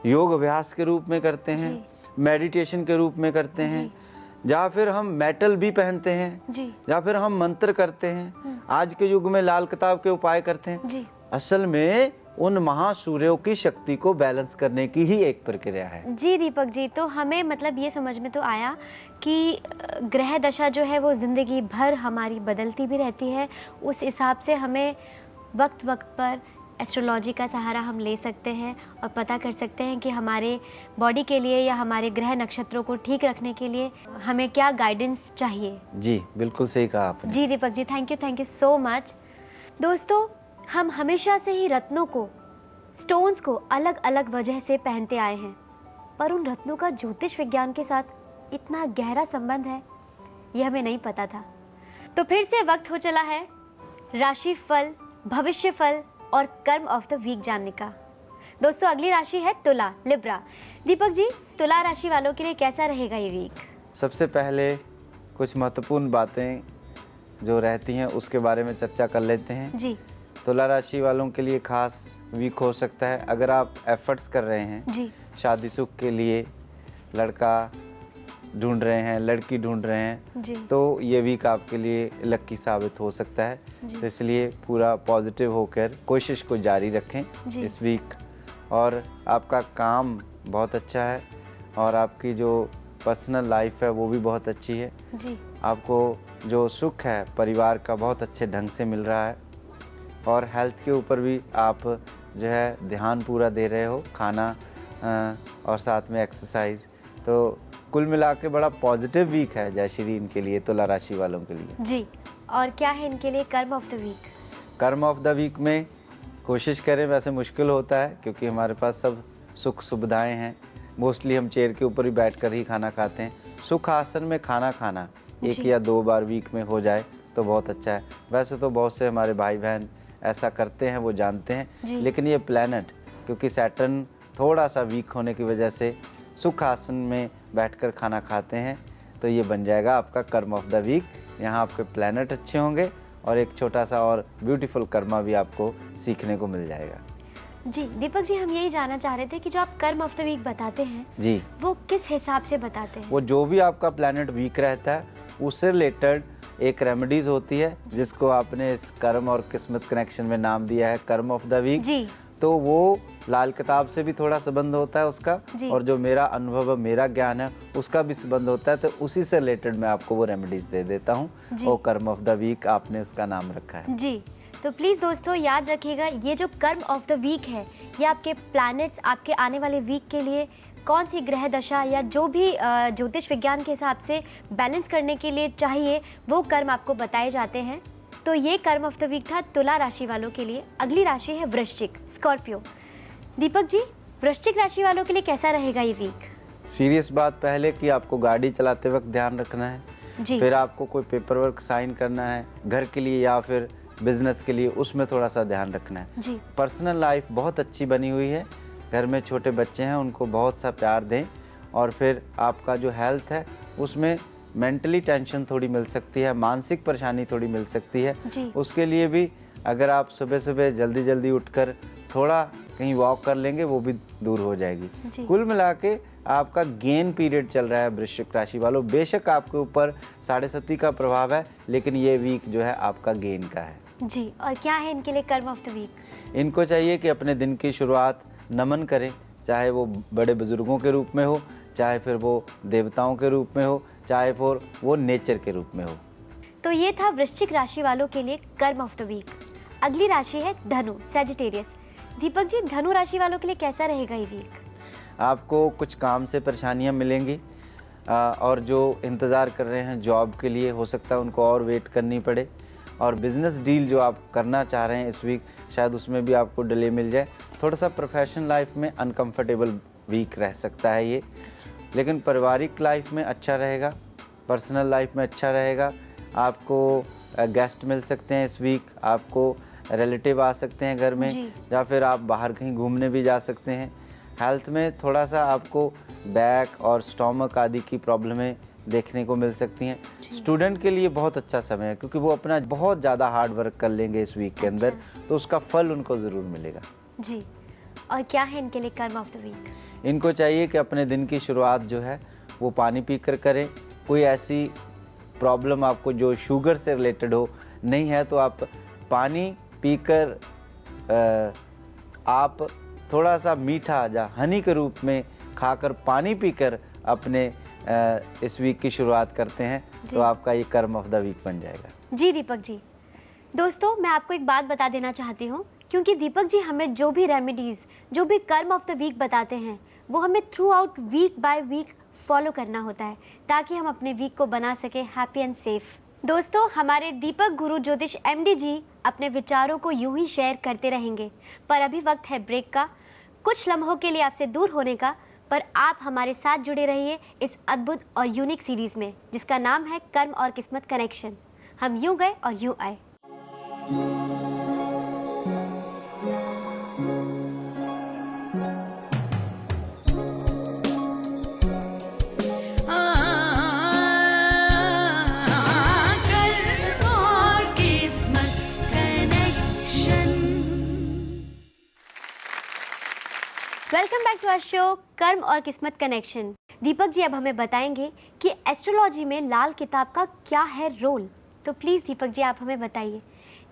योग अभ्यास के रूप में करते हैं, मेडिटेशन के रूप में करते हैं, या फिर हम मेटल भी पहनते हैं, या फिर हम मंत्र करते हैं, आज के युग में लाल किताब के उपाय करते हैं, असल में उन महासूर्यों की शक्ति को बैलेंस करने की ही एक प्रक्रिया है। जी दीपक जी, तो हमें मतलब ये समझ में तो आया कि ग्रह दशा जो है वो ज़िंदगी भर हमारी बदलती भी रहती है। उस हिसाब से हमें वक्त वक्त पर एस्ट्रोलॉजी का सहारा हम ले सकते हैं और पता कर सकते हैं कि हमारे बॉडी के लिए या हमारे ग्रह नक्षत्रों को ठीक रखने के लिए हमें क्या गाइडेंस चाहिए। जी बिल्कुल सही कहा आपने। जी Deepak ji, thank you so much. दोस्तों, हम हमेशा से ही रत्नों को, स्टोन्स को अलग अलग वजह से पहनते आए हैं, पर उन रत्नों का ज्योतिष विज्ञान के साथ इतना गहरा संबंध है ये हमें नहीं पता था। तो फिर से वक्त हो चला है राशि फल, भविष्य फल और कर्म ऑफ द वीक जानने का। दोस्तों, अगली राशि है तुला, लिब्रा। दीपक जी, तुला राशि वालों के लिए कैसा रहेगा ये वीक? सबसे पहले कुछ महत्वपूर्ण बातें जो रहती हैं उसके बारे में चर्चा कर लेते हैं। जी। तुला राशि वालों के लिए खास वीक हो सकता है। अगर आप एफर्ट्स कर रहे हैं जी। शादी सुख के लिए, लड़का ढूंढ रहे हैं, लड़की ढूंढ रहे हैं, जी। तो ये वीक आपके लिए लकी साबित हो सकता है। तो इसलिए पूरा पॉजिटिव होकर कोशिश को जारी रखें इस वीक। और आपका काम बहुत अच्छा है और आपकी जो पर्सनल लाइफ है वो भी बहुत अच्छी है। जी। आपको जो सुख है परिवार का बहुत अच्छे ढंग से मिल रहा है और हेल्थ के ऊपर भी आप जो है ध्यान पूरा दे रहे हो, खाना और साथ में एक्सरसाइज। तो कुल मिला के बड़ा पॉजिटिव वीक है जयश्री इनके लिए, तुला राशि वालों के लिए। जी। और क्या है इनके लिए कर्म ऑफ द वीक? कर्म ऑफ द वीक में कोशिश करें, वैसे मुश्किल होता है क्योंकि हमारे पास सब सुख सुविधाएं हैं। मोस्टली हम चेयर के ऊपर ही बैठकर ही खाना खाते हैं। सुख आसन में खाना खाना 1 या 2 बार वीक में हो जाए तो बहुत अच्छा है। वैसे तो बहुत से हमारे भाई बहन ऐसा करते हैं, वो जानते हैं, लेकिन ये प्लैनेट क्योंकि सैटर्न थोड़ा सा वीक होने की वजह से सुख आसन में बैठकर खाना खाते हैं, तो ये बन जाएगा आपका कर्म ऑफ द वीक। यहाँ आपके प्लैनेट अच्छे होंगे और एक छोटा सा और ब्यूटीफुल कर्मा भी आपको सीखने को मिल जाएगा। जी दीपक जी, हम यही जानना चाह रहे थे कि जो आप कर्म ऑफ द वीक बताते हैं जी, वो किस हिसाब से बताते हैं? वो जो भी आपका प्लैनेट वीक रहता है उससे रिलेटेड एक रेमेडीज होती है जिसको आपने इस कर्म और किस्मत कनेक्शन में नाम दिया है कर्म ऑफ द वीक। जी। तो वो लाल किताब से भी थोड़ा संबंध होता है उसका, और जो मेरा अनुभव, मेरा ज्ञान है उसका भी संबंध होता है। तो उसी से रिलेटेड मैं आपको वो रेमेडीज दे देता हूँ। वो कर्म ऑफ द वीक आपने उसका नाम रखा है। जी। तो प्लीज़ दोस्तों याद रखिएगा, ये जो कर्म ऑफ द वीक है, ये आपके प्लैनेट्स आपके आने वाले वीक के लिए कौन सी ग्रह दशा या जो भी ज्योतिष विज्ञान के हिसाब से बैलेंस करने के लिए चाहिए, वो कर्म आपको बताए जाते हैं। तो ये कर्म ऑफ द वीक था तुला राशि वालों के लिए। अगली राशि है वृश्चिक, स्कॉर्पियो। दीपक जी, वृश्चिक राशि वालों के लिए कैसा रहेगा ये वीक? सीरियस बात पहले कि आपको गाड़ी चलाते वक्त ध्यान रखना है, जी। फिर आपको कोई पेपर वर्क साइन करना है घर के लिए या फिर बिजनेस के लिए, उसमें थोड़ा सा ध्यान रखना है। जी। पर्सनल लाइफ बहुत अच्छी बनी हुई है, घर में छोटे बच्चे हैं उनको बहुत सा प्यार दें, और फिर आपका जो हेल्थ है उसमें मेंटली टेंशन थोड़ी मिल सकती है, मानसिक परेशानी थोड़ी मिल सकती है। जी। उसके लिए भी अगर आप सुबह सुबह जल्दी जल्दी उठकर थोड़ा कहीं वॉक कर लेंगे वो भी दूर हो जाएगी। जी। कुल मिला के आपका गेन पीरियड चल रहा है वृश्चिक राशि वालों। बेशक आपके ऊपर 7.5 का प्रभाव है, लेकिन ये वीक जो है आपका गेन का है। जी, और क्या है इनके लिए कर्म ऑफ द वीक? इनको चाहिए कि अपने दिन की शुरुआत नमन करें, चाहे वो बड़े बुजुर्गों के रूप में हो, चाहे फिर वो देवताओं के रूप में हो, चाहे फिर वो नेचर के रूप में हो। तो ये था वृश्चिक राशि वालों के लिए कर्म ऑफ द वीक। अगली राशि है धनु, सैजिटेरियस। दीपक जी, धनु राशि वालों के लिए कैसा रहेगा ये वीक? आपको कुछ काम से परेशानियां मिलेंगी, और जो इंतज़ार कर रहे हैं जॉब के लिए हो सकता है उनको और वेट करनी पड़े, और बिज़नेस डील जो आप करना चाह रहे हैं इस वीक शायद उसमें भी आपको डिले मिल जाए। थोड़ा सा प्रोफेशनल लाइफ में अनकंफर्टेबल वीक रह सकता है ये, लेकिन पारिवारिक लाइफ में अच्छा रहेगा, पर्सनल लाइफ में अच्छा रहेगा। आपको गेस्ट मिल सकते हैं इस वीक, आपको रिलेटिव आ सकते हैं घर में, या फिर आप बाहर कहीं घूमने भी जा सकते हैं। हेल्थ में थोड़ा सा आपको बैक और स्टोमक आदि की प्रॉब्लमें देखने को मिल सकती हैं। स्टूडेंट के लिए बहुत अच्छा समय है, क्योंकि वो अपना बहुत ज़्यादा हार्ड वर्क कर लेंगे इस वीक के अंदर, तो उसका फल उनको ज़रूर मिलेगा। जी, और क्या है इनके लिए कर्म ऑफ द वीक? इनको चाहिए कि अपने दिन की शुरुआत जो है वो पानी पीकर करें। कोई ऐसी प्रॉब्लम आपको जो शुगर से रिलेटेड हो नहीं है तो आप पानी पीकर आप थोड़ा सा मीठा या हनी के रूप में खाकर, पानी पीकर अपने इस वीक की शुरुआत करते हैं तो आपका ये कर्म ऑफ द वीक बन जाएगा। जी दीपक जी। दोस्तों, मैं आपको एक बात बता देना चाहती हूँ, क्योंकि दीपक जी हमें जो भी रेमेडीज़, जो भी कर्म ऑफ द वीक बताते हैं, वो हमें throughout week by week follow करना होता है, ताकि हम अपने वीक को बना सके हैप्पी एंड सेफ। दोस्तों, हमारे दीपक गुरु ज्योतिष MD जी अपने विचारों को यूं ही शेयर करते रहेंगे, पर अभी वक्त है ब्रेक का, कुछ लम्हों के लिए आपसे दूर होने का। पर आप हमारे साथ जुड़े रहिए इस अद्भुत और यूनिक सीरीज में, जिसका नाम है कर्म और किस्मत कनेक्शन। हम यूं गए और यूं आए। Welcome back to our show कर्म और किस्मत कनेक्शन। दीपक जी अब हमें बताएंगे कि एस्ट्रोलॉजी में लाल किताब का क्या है रोल। तो प्लीज़ दीपक जी आप हमें बताइए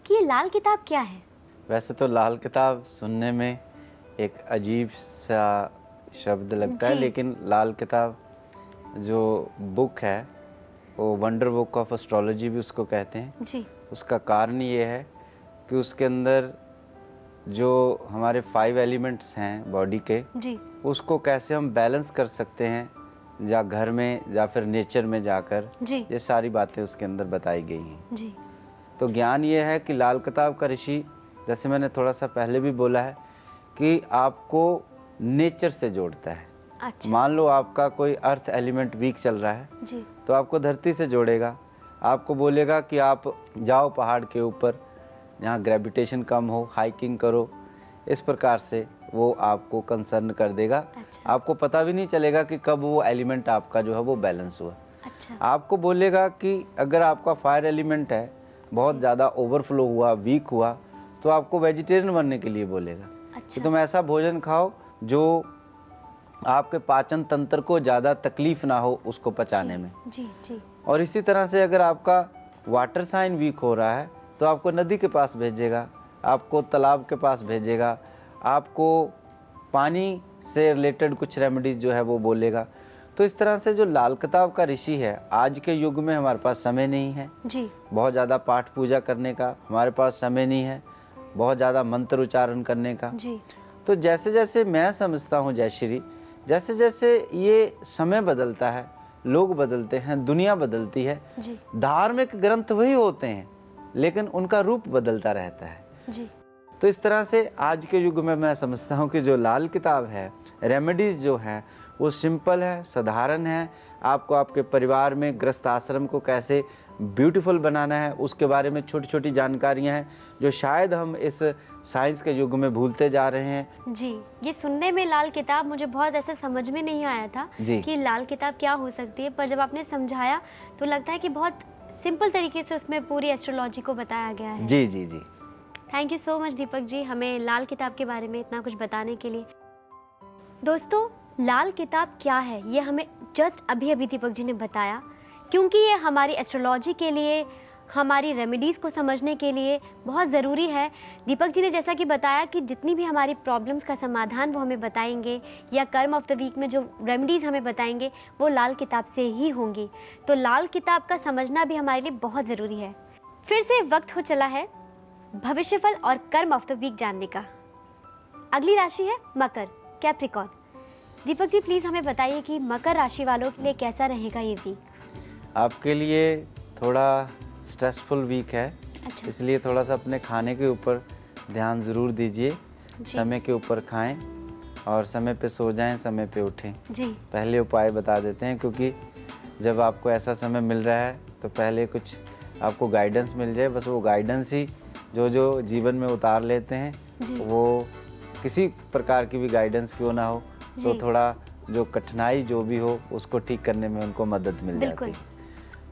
कि ये लाल किताब क्या है। वैसे तो लाल किताब सुनने में एक अजीब सा शब्द लगता है, लेकिन लाल किताब जो बुक है वो वंडर बुक ऑफ एस्ट्रोलॉजी भी उसको कहते हैं जी। उसका कारण ये है कि उसके अंदर जो हमारे 5 एलिमेंट्स हैं बॉडी के जी, उसको कैसे हम बैलेंस कर सकते हैं, या घर में या फिर नेचर में जाकर, जी, ये सारी बातें उसके अंदर बताई गई हैं। जी, तो ज्ञान ये है कि लाल किताब का ऋषि, जैसे मैंने थोड़ा सा पहले भी बोला है, कि आपको नेचर से जोड़ता है। अच्छा, मान लो आपका कोई अर्थ एलिमेंट वीक चल रहा है जी, तो आपको धरती से जोड़ेगा, आपको बोलेगा कि आप जाओ पहाड़ के ऊपर जहाँ ग्रेविटेशन कम हो, हाइकिंग करो, इस प्रकार से वो आपको कंसर्न कर देगा। अच्छा, आपको पता भी नहीं चलेगा कि कब वो एलिमेंट आपका जो है वो बैलेंस हुआ। अच्छा, आपको बोलेगा कि अगर आपका फायर एलिमेंट है बहुत ज़्यादा ओवरफ्लो हुआ, वीक हुआ, तो आपको वेजिटेरियन बनने के लिए बोलेगा कि अच्छा, तुम ऐसा भोजन खाओ जो आपके पाचन तंत्र को ज़्यादा तकलीफ ना हो उसको पचाने में। जी, जी, और इसी तरह से अगर आपका वाटर साइन वीक हो रहा है तो आपको नदी के पास भेजेगा, आपको तालाब के पास भेजेगा, आपको पानी से रिलेटेड कुछ रेमेडीज़ जो है वो बोलेगा। तो इस तरह से जो लाल किताब का ऋषि है, आज के युग में हमारे पास समय नहीं है जी बहुत ज़्यादा पाठ पूजा करने का, हमारे पास समय नहीं है बहुत ज़्यादा मंत्र उच्चारण करने का। जी तो जैसे जैसे मैं समझता हूँ जयश्री, जैसे जैसे ये समय बदलता है, लोग बदलते हैं, दुनिया बदलती है, जी धार्मिक ग्रंथ वही होते हैं लेकिन उनका रूप बदलता रहता है। जी तो इस तरह से आज के युग में मैं समझता हूँ कि जो लाल किताब है, रेमेडीज़ जो है वो सिंपल है, साधारण है। आपको आपके परिवार में गृहस्थ आश्रम को कैसे ब्यूटीफुल बनाना है उसके बारे में छोटी छोटी जानकारियाँ हैं जो शायद हम इस साइंस के युग में भूलते जा रहे हैं। जी, ये सुनने में लाल किताब मुझे बहुत ऐसे समझ में नहीं आया था जी। कि लाल किताब क्या हो सकती है, पर जब आपने समझाया तो लगता है कि बहुत सिंपल तरीके से उसमें पूरी एस्ट्रोलॉजी को बताया गया है। जी जी जी। Thank you so much Deepak जी, हमें लाल किताब के बारे में इतना कुछ बताने के लिए। दोस्तों, लाल किताब क्या है ये हमें जस्ट अभी अभी दीपक जी ने बताया, क्योंकि ये हमारी एस्ट्रोलॉजी के लिए, हमारी रेमेडीज़ को समझने के लिए बहुत ज़रूरी है। दीपक जी ने जैसा कि बताया कि जितनी भी हमारी प्रॉब्लम्स का समाधान वो हमें बताएंगे या कर्म ऑफ द वीक में जो रेमेडीज़ हमें बताएंगे वो लाल किताब से ही होंगी। तो लाल किताब का समझना भी हमारे लिए बहुत ज़रूरी है। फिर से वक्त हो चला है भविष्यफल और कर्म ऑफ द वीक जानने का। अगली राशि है मकर, कैप्रिकॉर्न। दीपक जी प्लीज़ हमें बताइए कि मकर राशि वालों के लिए कैसा रहेगा ये वीक। आपके लिए थोड़ा स्ट्रेसफुल वीक है, अच्छा। इसलिए थोड़ा सा अपने खाने के ऊपर ध्यान ज़रूर दीजिए। समय के ऊपर खाएं और समय पे सो जाएं, समय पे उठें। जी पहले उपाय बता देते हैं, क्योंकि जब आपको ऐसा समय मिल रहा है तो पहले कुछ आपको गाइडेंस मिल जाए। बस वो गाइडेंस ही जो जीवन में उतार लेते हैं, वो किसी प्रकार की भी गाइडेंस क्यों ना हो तो थोड़ा जो कठिनाई जो भी हो उसको ठीक करने में उनको मदद मिल जाती है।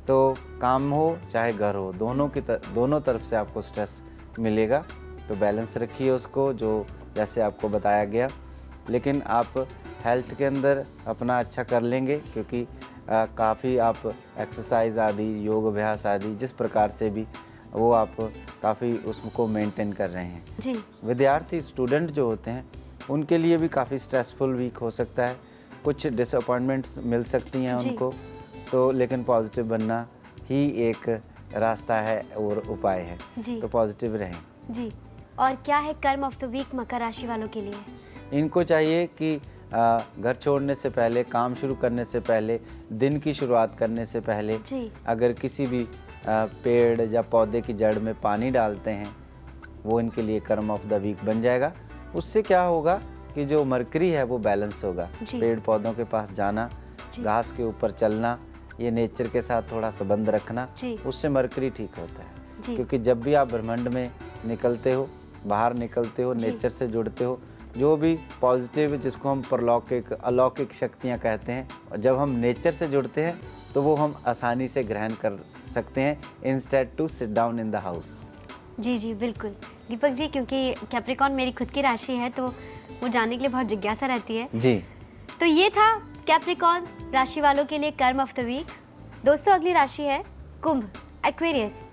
तो काम हो चाहे घर हो, दोनों तरफ से आपको स्ट्रेस मिलेगा, तो बैलेंस रखिए उसको जो जैसे आपको बताया गया। लेकिन आप हेल्थ के अंदर अपना अच्छा कर लेंगे, क्योंकि काफ़ी आप एक्सरसाइज आदि, योग अभ्यास आदि जिस प्रकार से भी वो आप काफ़ी उसको मेंटेन कर रहे हैं। जी। विद्यार्थी स्टूडेंट जो होते हैं उनके लिए भी काफ़ी स्ट्रेसफुल वीक हो सकता है, कुछ डिसअपॉइंटमेंट्स मिल सकती हैं उनको, तो लेकिन पॉजिटिव बनना ही एक रास्ता है और उपाय है। जी। तो पॉजिटिव रहें। जी। और क्या है कर्म ऑफ द वीक मकर राशि वालों के लिए? इनको चाहिए कि घर छोड़ने से पहले, काम शुरू करने से पहले, दिन की शुरुआत करने से पहले अगर किसी भी पेड़ या पौधे की जड़ में पानी डालते हैं, वो इनके लिए कर्म ऑफ द वीक बन जाएगा। उससे क्या होगा कि जो मरकरी है वो बैलेंस होगा। पेड़ पौधों के पास जाना, घास के ऊपर चलना, ये नेचर के साथ थोड़ा संबंध रखना, उससे मरकरी ठीक होता है। क्योंकि जब भी आप ब्रह्मांड में निकलते हो, बाहर निकलते हो, नेचर से जुड़ते हो, जो भी पॉजिटिव जिसको हम परलौकिक अलौकिक शक्तियाँ कहते हैं, जब हम नेचर से जुड़ते हैं तो वो हम आसानी से ग्रहण कर सकते हैं, instead to sit down in the house. जी जी बिल्कुल दीपक जी, क्योंकि कैप्रिकॉर्न मेरी खुद की राशि है तो वो जानने के लिए बहुत जिज्ञासा रहती है। जी। तो ये था कैप्रिकॉर्न राशि वालों के लिए कर्म ऑफ द वीक। दोस्तों, अगली राशि है कुंभ, एक्वेरियस।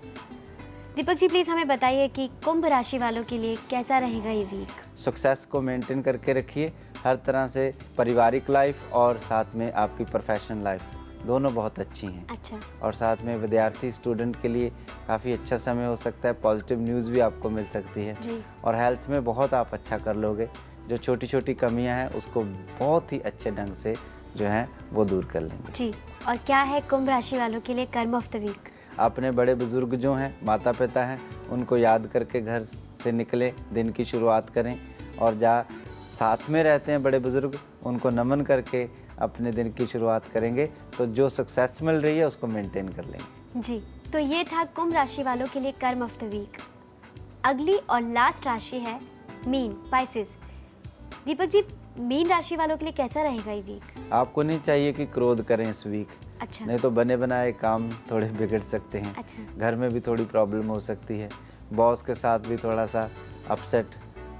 दीपक जी प्लीज़ हमें बताइए कि कुंभ राशि वालों के लिए कैसा रहेगा ये वीक। सक्सेस को मेंटेन करके रखिए हर तरह से, पारिवारिक लाइफ और साथ में आपकी प्रोफेशनल लाइफ दोनों बहुत अच्छी हैं। अच्छा। और साथ में विद्यार्थी स्टूडेंट के लिए काफ़ी अच्छा समय हो सकता है, पॉजिटिव न्यूज़ भी आपको मिल सकती है। जी। और हेल्थ में बहुत आप अच्छा कर लोगे, जो छोटी छोटी कमियां हैं उसको बहुत ही अच्छे ढंग से जो है वो दूर कर लेंगे। जी। और क्या है कुंभ राशि वालों के लिए कर्म ऑफ द वीक? अपने बड़े बुजुर्ग जो हैं, माता पिता हैं, उनको याद करके घर से निकले, दिन की शुरुआत करें, और साथ में रहते हैं बड़े बुजुर्ग, उनको नमन करके अपने दिन की शुरुआत करेंगे तो जो सक्सेस मिल रही है उसको मेंटेन कर लेंगे। जी। तो ये था कुंभ राशि वालों के लिए कर्म ऑफ द वीक। अगली और लास्ट राशि है mean, Pisces. Deepak ji, mean राशि वालों के लिए कैसा रहेगा ये वीक? आपको नहीं चाहिए कि क्रोध करें इस वीक। अच्छा। नहीं तो बने बनाए काम थोड़े बिगड़ सकते हैं। अच्छा। घर में भी थोड़ी प्रॉब्लम हो सकती है, बॉस के साथ भी थोड़ा सा अपसेट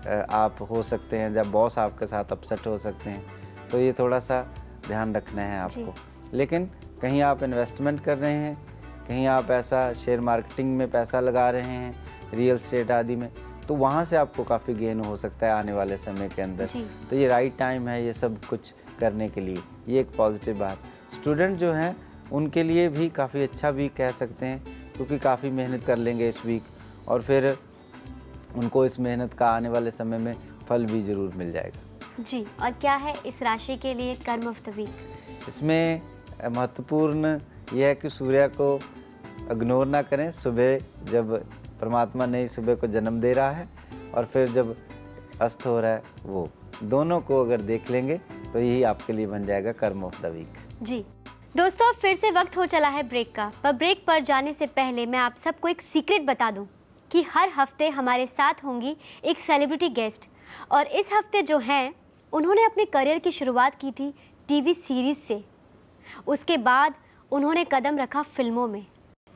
आप हो सकते हैं, जब बॉस आपके साथ अपसेट हो सकते हैं, तो ये थोड़ा सा ध्यान रखना है आपको। लेकिन कहीं आप इन्वेस्टमेंट कर रहे हैं, कहीं आप ऐसा शेयर मार्केटिंग में पैसा लगा रहे हैं, रियल एस्टेट आदि में, तो वहाँ से आपको काफ़ी गेन हो सकता है आने वाले समय के अंदर। तो ये राइट टाइम है ये सब कुछ करने के लिए, ये एक पॉजिटिव बात। स्टूडेंट जो हैं उनके लिए भी काफ़ी अच्छा वीक कह सकते हैं, क्योंकि काफ़ी मेहनत कर लेंगे इस वीक और फिर उनको इस मेहनत का आने वाले समय में फल भी ज़रूर मिल जाएगा। जी, और क्या है इस राशि के लिए कर्म ऑफ द वीक? इसमें महत्वपूर्ण यह है कि सूर्य को इग्नोर ना करें। सुबह जब परमात्मा नई सुबह को जन्म दे रहा है और फिर जब अस्त हो रहा है, वो दोनों को अगर देख लेंगे तो यही आपके लिए बन जाएगा कर्म ऑफ द वीक। जी दोस्तों, फिर से वक्त हो चला है ब्रेक का। पर ब्रेक पर जाने से पहले मैं आप सबको एक सीक्रेट बता दूं कि हर हफ्ते हमारे साथ होंगी एक सेलिब्रिटी गेस्ट, और इस हफ्ते जो हैं उन्होंने अपने करियर की शुरुआत की थी टीवी सीरीज से। उसके बाद उन्होंने कदम रखा फिल्मों में।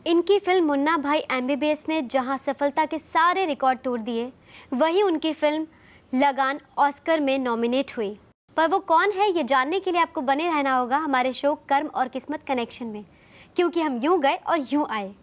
इनकी फिल्म मुन्ना भाई MBBS ने जहां सफलता के सारे रिकॉर्ड तोड़ दिए, वहीं उनकी फिल्म लगान ऑस्कर में नॉमिनेट हुई। पर वो कौन है, ये जानने के लिए आपको बने रहना होगा हमारे शो कर्म और किस्मत कनेक्शन में, क्योंकि हम यूं गए और यूं आए।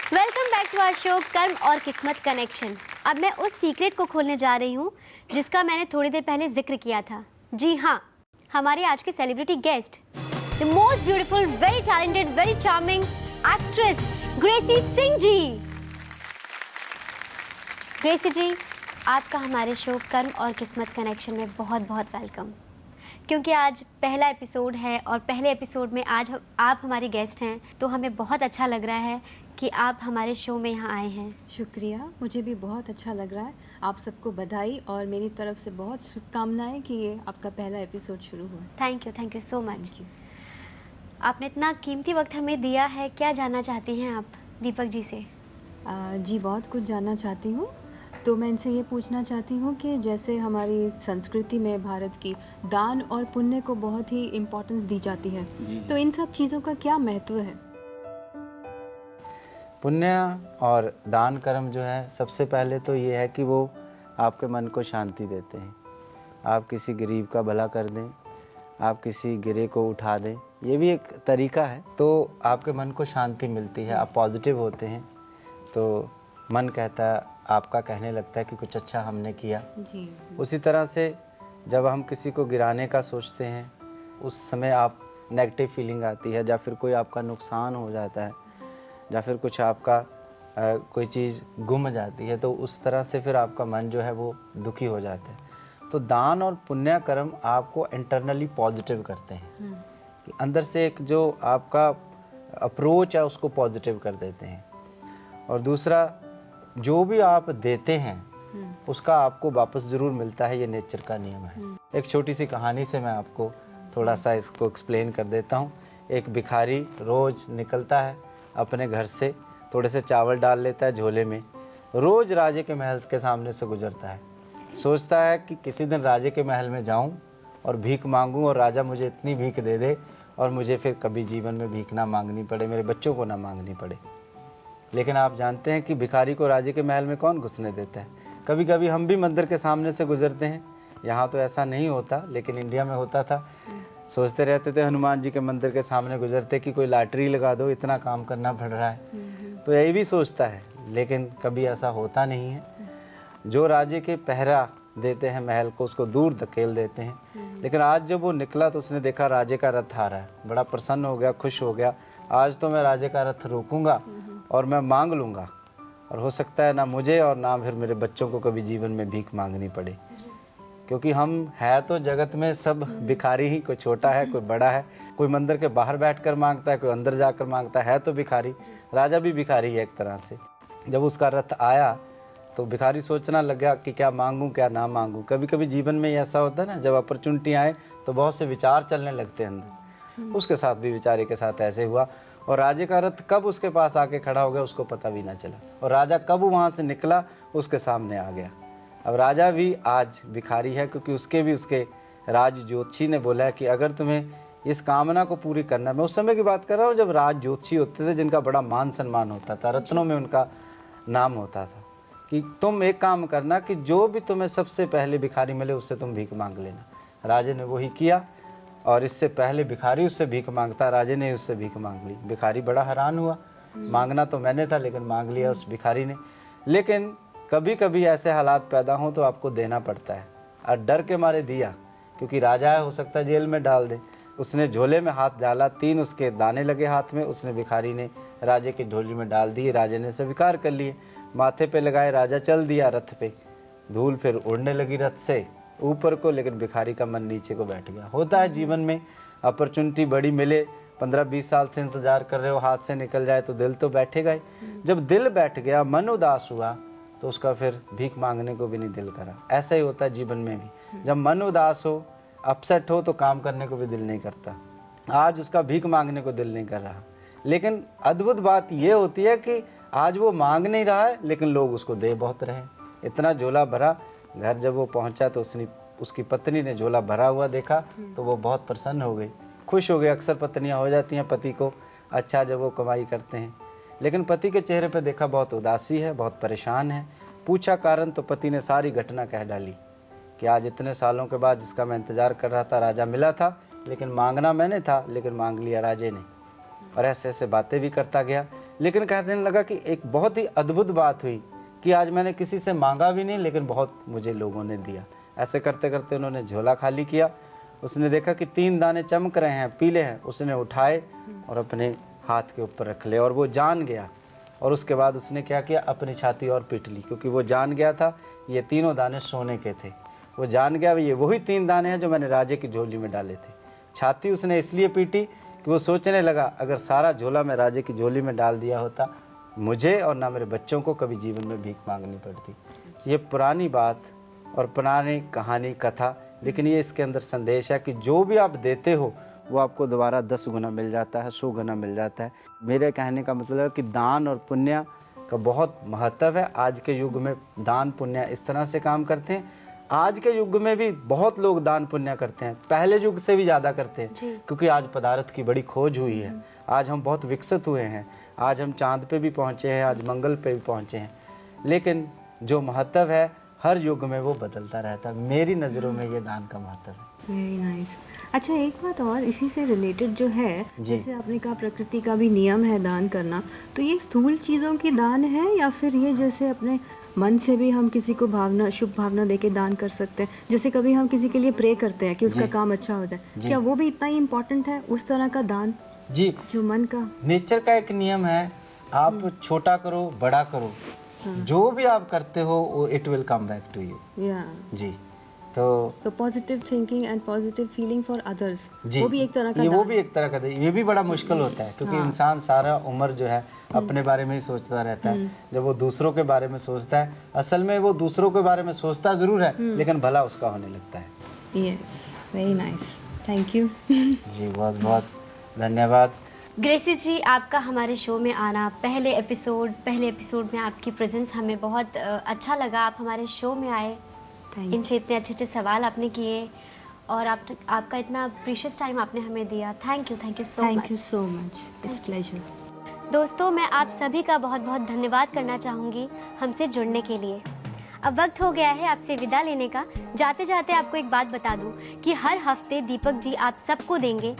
Welcome back to our show कर्म और किस्मत कनेक्शन। अब मैं उस सीक्रेट को खोलने जा रही हूँ जिसका मैंने थोड़ी देर पहले जिक्र किया था। जी हाँ, हमारे आज के celebrity guest, the most beautiful, very talented, very charming actress Gracy Singh ji. Gracy ji, आपका हमारे शो कर्म और किस्मत कनेक्शन में बहुत बहुत वेलकम। क्योंकि आज पहला एपिसोड है और पहले एपिसोड में आज आप हमारे गेस्ट हैं, तो हमें बहुत अच्छा लग रहा है कि आप हमारे शो में यहाँ आए हैं। शुक्रिया, मुझे भी बहुत अच्छा लग रहा है। आप सबको बधाई और मेरी तरफ से बहुत शुभकामनाएं कि ये आपका पहला एपिसोड शुरू हुआ। Thank you so much. आपने इतना कीमती वक्त हमें दिया है। क्या जानना चाहती हैं आप दीपक जी से? जी, बहुत कुछ जानना चाहती हूँ। तो मैं इनसे ये पूछना चाहती हूँ कि जैसे हमारी संस्कृति में भारत की दान और पुण्य को बहुत ही इम्पोर्टेंस दी जाती है, तो इन सब चीज़ों का क्या महत्व है? पुण्य और दान कर्म जो है, सबसे पहले तो ये है कि वो आपके मन को शांति देते हैं। आप किसी गरीब का भला कर दें, आप किसी गिरे को उठा दें, ये भी एक तरीका है, तो आपके मन को शांति मिलती है। आप पॉजिटिव होते हैं तो मन कहता है, आपका कहने लगता है कि कुछ अच्छा हमने किया। जी। उसी तरह से जब हम किसी को गिराने का सोचते हैं, उस समय आप नेगेटिव फीलिंग आती है, या फिर कोई आपका नुकसान हो जाता है, या फिर कुछ आपका कोई चीज़ गुम जाती है, तो उस तरह से फिर आपका मन जो है वो दुखी हो जाता है। तो दान और पुण्य कर्म आपको इंटरनली पॉजिटिव करते हैं, कि अंदर से एक जो आपका अप्रोच है उसको पॉजिटिव कर देते हैं। और दूसरा, जो भी आप देते हैं उसका आपको वापस ज़रूर मिलता है, ये नेचर का नियम है। एक छोटी सी कहानी से मैं आपको थोड़ा सा इसको एक्सप्लेन कर देता हूँ। एक भिखारी रोज़ निकलता है अपने घर से, थोड़े से चावल डाल लेता है झोले में, रोज़ राजे के महल के सामने से गुजरता है। सोचता है कि किसी दिन राजे के महल में जाऊं और भीख मांगूं और राजा मुझे इतनी भीख दे दे और मुझे फिर कभी जीवन में भीख ना मांगनी पड़े, मेरे बच्चों को ना मांगनी पड़े। लेकिन आप जानते हैं कि भिखारी को राजे के महल में कौन घुसने देता है? कभी कभी हम भी मंदिर के सामने से गुजरते हैं। यहाँ तो ऐसा नहीं होता, लेकिन इंडिया में होता था। सोचते रहते थे हनुमान जी के मंदिर के सामने गुजरते कि कोई लॉटरी लगा दो, इतना काम करना पड़ रहा है। तो यही भी सोचता है, लेकिन कभी ऐसा होता नहीं है। जो राजे के पहरा देते हैं महल को, उसको दूर धकेल देते हैं। लेकिन आज जब वो निकला तो उसने देखा राजे का रथ आ रहा है, बड़ा प्रसन्न हो गया, खुश हो गया। आज तो मैं राजे का रथ रोकूंगा और मैं मांग लूँगा, और हो सकता है ना मुझे और ना फिर मेरे बच्चों को कभी जीवन में भीख मांगनी पड़े। क्योंकि हम है तो जगत में सब भिखारी ही, कोई छोटा है कोई बड़ा है, कोई मंदिर के बाहर बैठकर मांगता है, कोई अंदर जाकर मांगता है तो भिखारी। राजा भी भिखारी है एक तरह से। जब उसका रथ आया तो भिखारी सोचना लगा कि क्या मांगूं क्या ना मांगूं। कभी कभी जीवन में ऐसा होता है ना, जब अपॉर्चुनिटी आए तो बहुत से विचार चलने लगते हैं अंदर। उसके साथ भी बेचारे के साथ ऐसे हुआ, और राजे का रथ कब उसके पास आके खड़ा हो गया उसको पता भी ना चला, और राजा कब वहाँ से निकला उसके सामने आ गया। अब राजा भी आज भिखारी है, क्योंकि उसके राज ज्योतिषी ने बोला है कि अगर तुम्हें इस कामना को पूरी करना, मैं उस समय की बात कर रहा हूँ जब राज ज्योतिषी होते थे, जिनका बड़ा मान सम्मान होता था, रत्नों में उनका नाम होता था। कि तुम एक काम करना कि जो भी तुम्हें सबसे पहले भिखारी मिले उससे तुम भीख मांग लेना। राजे ने वही किया और इससे पहले भिखारी उससे भीख मांगता, राजे ने उससे भीख मांग ली। भिखारी बड़ा हैरान हुआ, मांगना तो मैंने था लेकिन मांग लिया उस भिखारी ने। लेकिन कभी कभी ऐसे हालात पैदा हों तो आपको देना पड़ता है, और डर के मारे दिया, क्योंकि राजा है, हो सकता है जेल में डाल दे। उसने झोले में हाथ डाला, 3 उसके दाने लगे हाथ में, उसने भिखारी ने राजे की झोली में डाल दिए। राजे ने स्वीकार कर लिए, माथे पे लगाए, राजा चल दिया रथ पे। धूल फिर उड़ने लगी रथ से ऊपर को, लेकिन भिखारी का मन नीचे को बैठ गया। होता है जीवन में, अपॉर्चुनिटी बड़ी मिले, 15-20 साल से इंतजार कर रहे हो, हाथ से निकल जाए तो दिल तो बैठेगा ही। जब दिल बैठ गया, मन उदास हुआ, तो उसका फिर भीख मांगने को भी नहीं दिल करा। ऐसा ही होता है जीवन में भी, जब मन उदास हो, अपसेट हो, तो काम करने को भी दिल नहीं करता। आज उसका भीख मांगने को दिल नहीं कर रहा। लेकिन अद्भुत बात यह होती है कि आज वो मांग नहीं रहा है, लेकिन लोग उसको दे बहुत रहे। इतना झोला भरा, घर जब वो पहुंचा तो उसकी पत्नी ने झोला भरा हुआ देखा तो वो बहुत प्रसन्न हो गई, खुश हो गई। अक्सर पत्नियां हो जाती हैं पति को अच्छा जब वो कमाई करते हैं, लेकिन पति के चेहरे पर देखा बहुत उदासी है, बहुत परेशान है। पूछा कारण तो पति ने सारी घटना कह डाली कि आज इतने सालों के बाद जिसका मैं इंतजार कर रहा था, राजा मिला था, लेकिन मांगना मैंने था, लेकिन मांग लिया राजे ने। और ऐसे ऐसे बातें भी करता गया। लेकिन कहने लगा कि एक बहुत ही अद्भुत बात हुई कि आज मैंने किसी से मांगा भी नहीं, लेकिन बहुत मुझे लोगों ने दिया। ऐसे करते करते उन्होंने झोला खाली किया। उसने देखा कि 3 दाने चमक रहे हैं, पीले हैं। उसने उठाए और अपने हाथ के ऊपर रख ले, और वो जान गया। और उसके बाद उसने क्या किया, अपनी छाती और पीट ली, क्योंकि वो जान गया था ये तीनों दाने सोने के थे। वो जान गया ये वही 3 दाने हैं जो मैंने राजे की झोली में डाले थे। छाती उसने इसलिए पीटी कि वो सोचने लगा, अगर सारा झोला मैं राजे की झोली में डाल दिया होता, मुझे और ना मेरे बच्चों को कभी जीवन में भीख मांगनी पड़ती। ये पुरानी बात और पुरानी कहानी कथा, लेकिन ये इसके अंदर संदेश है कि जो भी आप देते हो वो आपको दोबारा 10 गुना मिल जाता है, 100 गुना मिल जाता है। मेरे कहने का मतलब है कि दान और पुण्य का बहुत महत्व है। आज के युग में दान पुण्य इस तरह से काम करते हैं। आज के युग में भी बहुत लोग दान पुण्य करते हैं, पहले युग से भी ज़्यादा करते हैं, क्योंकि आज पदार्थ की बड़ी खोज हुई है। आज हम बहुत विकसित हुए हैं, आज हम चांद पे भी पहुँचे हैं, आज मंगल पे भी पहुँचे हैं। लेकिन जो महत्व है हर युग में वो बदलता रहता है। मेरी नज़रों में ये दान का महत्व है। Very nice. अच्छा, एक बात और इसी से रिलेटेड जो है, जैसे आपने कहा प्रकृति का भी नियम है दान करना, तो ये स्थूल चीज़ों की दान है या फिर ये जैसे अपने मन से भी हम किसी को भावना, शुभ भावना देके दान कर सकते हैं? जैसे कभी हम किसी के लिए प्रे करते हैं कि उसका काम अच्छा हो जाए, क्या वो भी इतना ही इम्पोर्टेंट है उस तरह का दान? जी, जो मन का नेचर का एक नियम है, आप छोटा करो बड़ा करो, जो भी आप करते हो वो it will come back to you. जी, तो positive thinking and positive feeling for others, वो भी एक तरह का वो भी एक तरह का ये भी बड़ा मुश्किल होता है, क्योंकि इंसान सारा उम्र जो है अपने बारे में ही सोचता रहता है। जब वो दूसरों के बारे में सोचता है, असल में वो दूसरों के बारे में सोचता जरूर है, लेकिन भला उसका होने लगता है। Yes, very nice, thank you. जी, बहुत बहुत धन्यवाद। ग्रेसी जी, आपका हमारे शो में आना, पहले एपिसोड में आपकी प्रेजेंस हमें बहुत अच्छा लगा। आप हमारे शो में आए, इनसे इतने अच्छे अच्छे सवाल आपने किए, और आपका इतना प्रीशियस टाइम आपने हमें दिया। Thank you so much. It's pleasure. दोस्तों, मैं आप सभी का बहुत बहुत धन्यवाद करना चाहूँगी हमसे जुड़ने के लिए। अब वक्त हो गया है आपसे विदा लेने का। जाते जाते आपको एक बात बता दूं कि हर हफ्ते दीपक जी आप सबको देंगे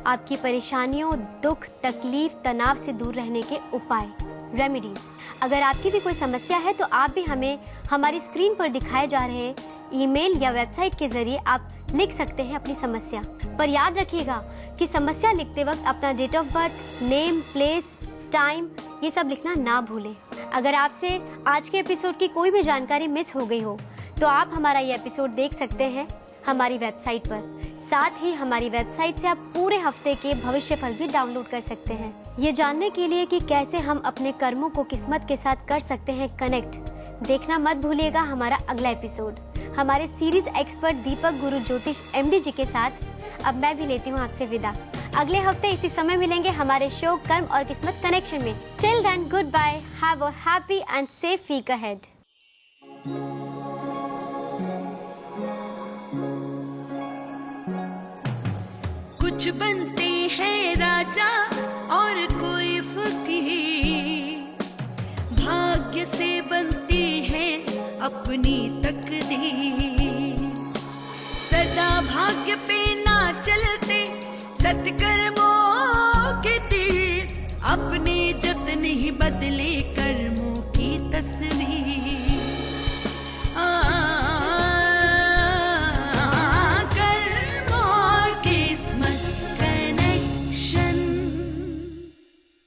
आपकी परेशानियों, दुख, तकलीफ, तनाव से दूर रहने के उपाय, रेमेडीज। अगर आपकी भी कोई समस्या है तो आप भी हमें हमारी स्क्रीन पर दिखाए जा रहे ईमेल या वेबसाइट के जरिए आप लिख सकते हैं अपनी समस्या। पर याद रखिएगा कि समस्या लिखते वक्त अपना date of birth, name, place, time ये सब लिखना ना भूलें। अगर आपसे आज के एपिसोड की कोई भी जानकारी मिस हो गई हो तो आप हमारा ये एपिसोड देख सकते हैं हमारी वेबसाइट पर। साथ ही हमारी वेबसाइट से आप पूरे हफ्ते के भविष्य फल भी डाउनलोड कर सकते हैं। ये जानने के लिए कि कैसे हम अपने कर्मों को किस्मत के साथ कर सकते हैं कनेक्ट, देखना मत भूलिएगा हमारा अगला एपिसोड हमारे सीरीज एक्सपर्ट दीपक गुरु ज्योतिष MD जी के साथ। अब मैं भी लेती हूँ आपसे विदा। अगले हफ्ते इसी समय मिलेंगे हमारे शो कर्म और किस्मत कनेक्शन में। Till then, goodbye, have a happy and safe week ahead. कुछ बनते हैं राजा और कोई फकीर, भाग्य से बनती अपनी तकदीर। सदा भाग्य पे ना चलते सत्कर्मों के तीर, अपने जतन ही बदले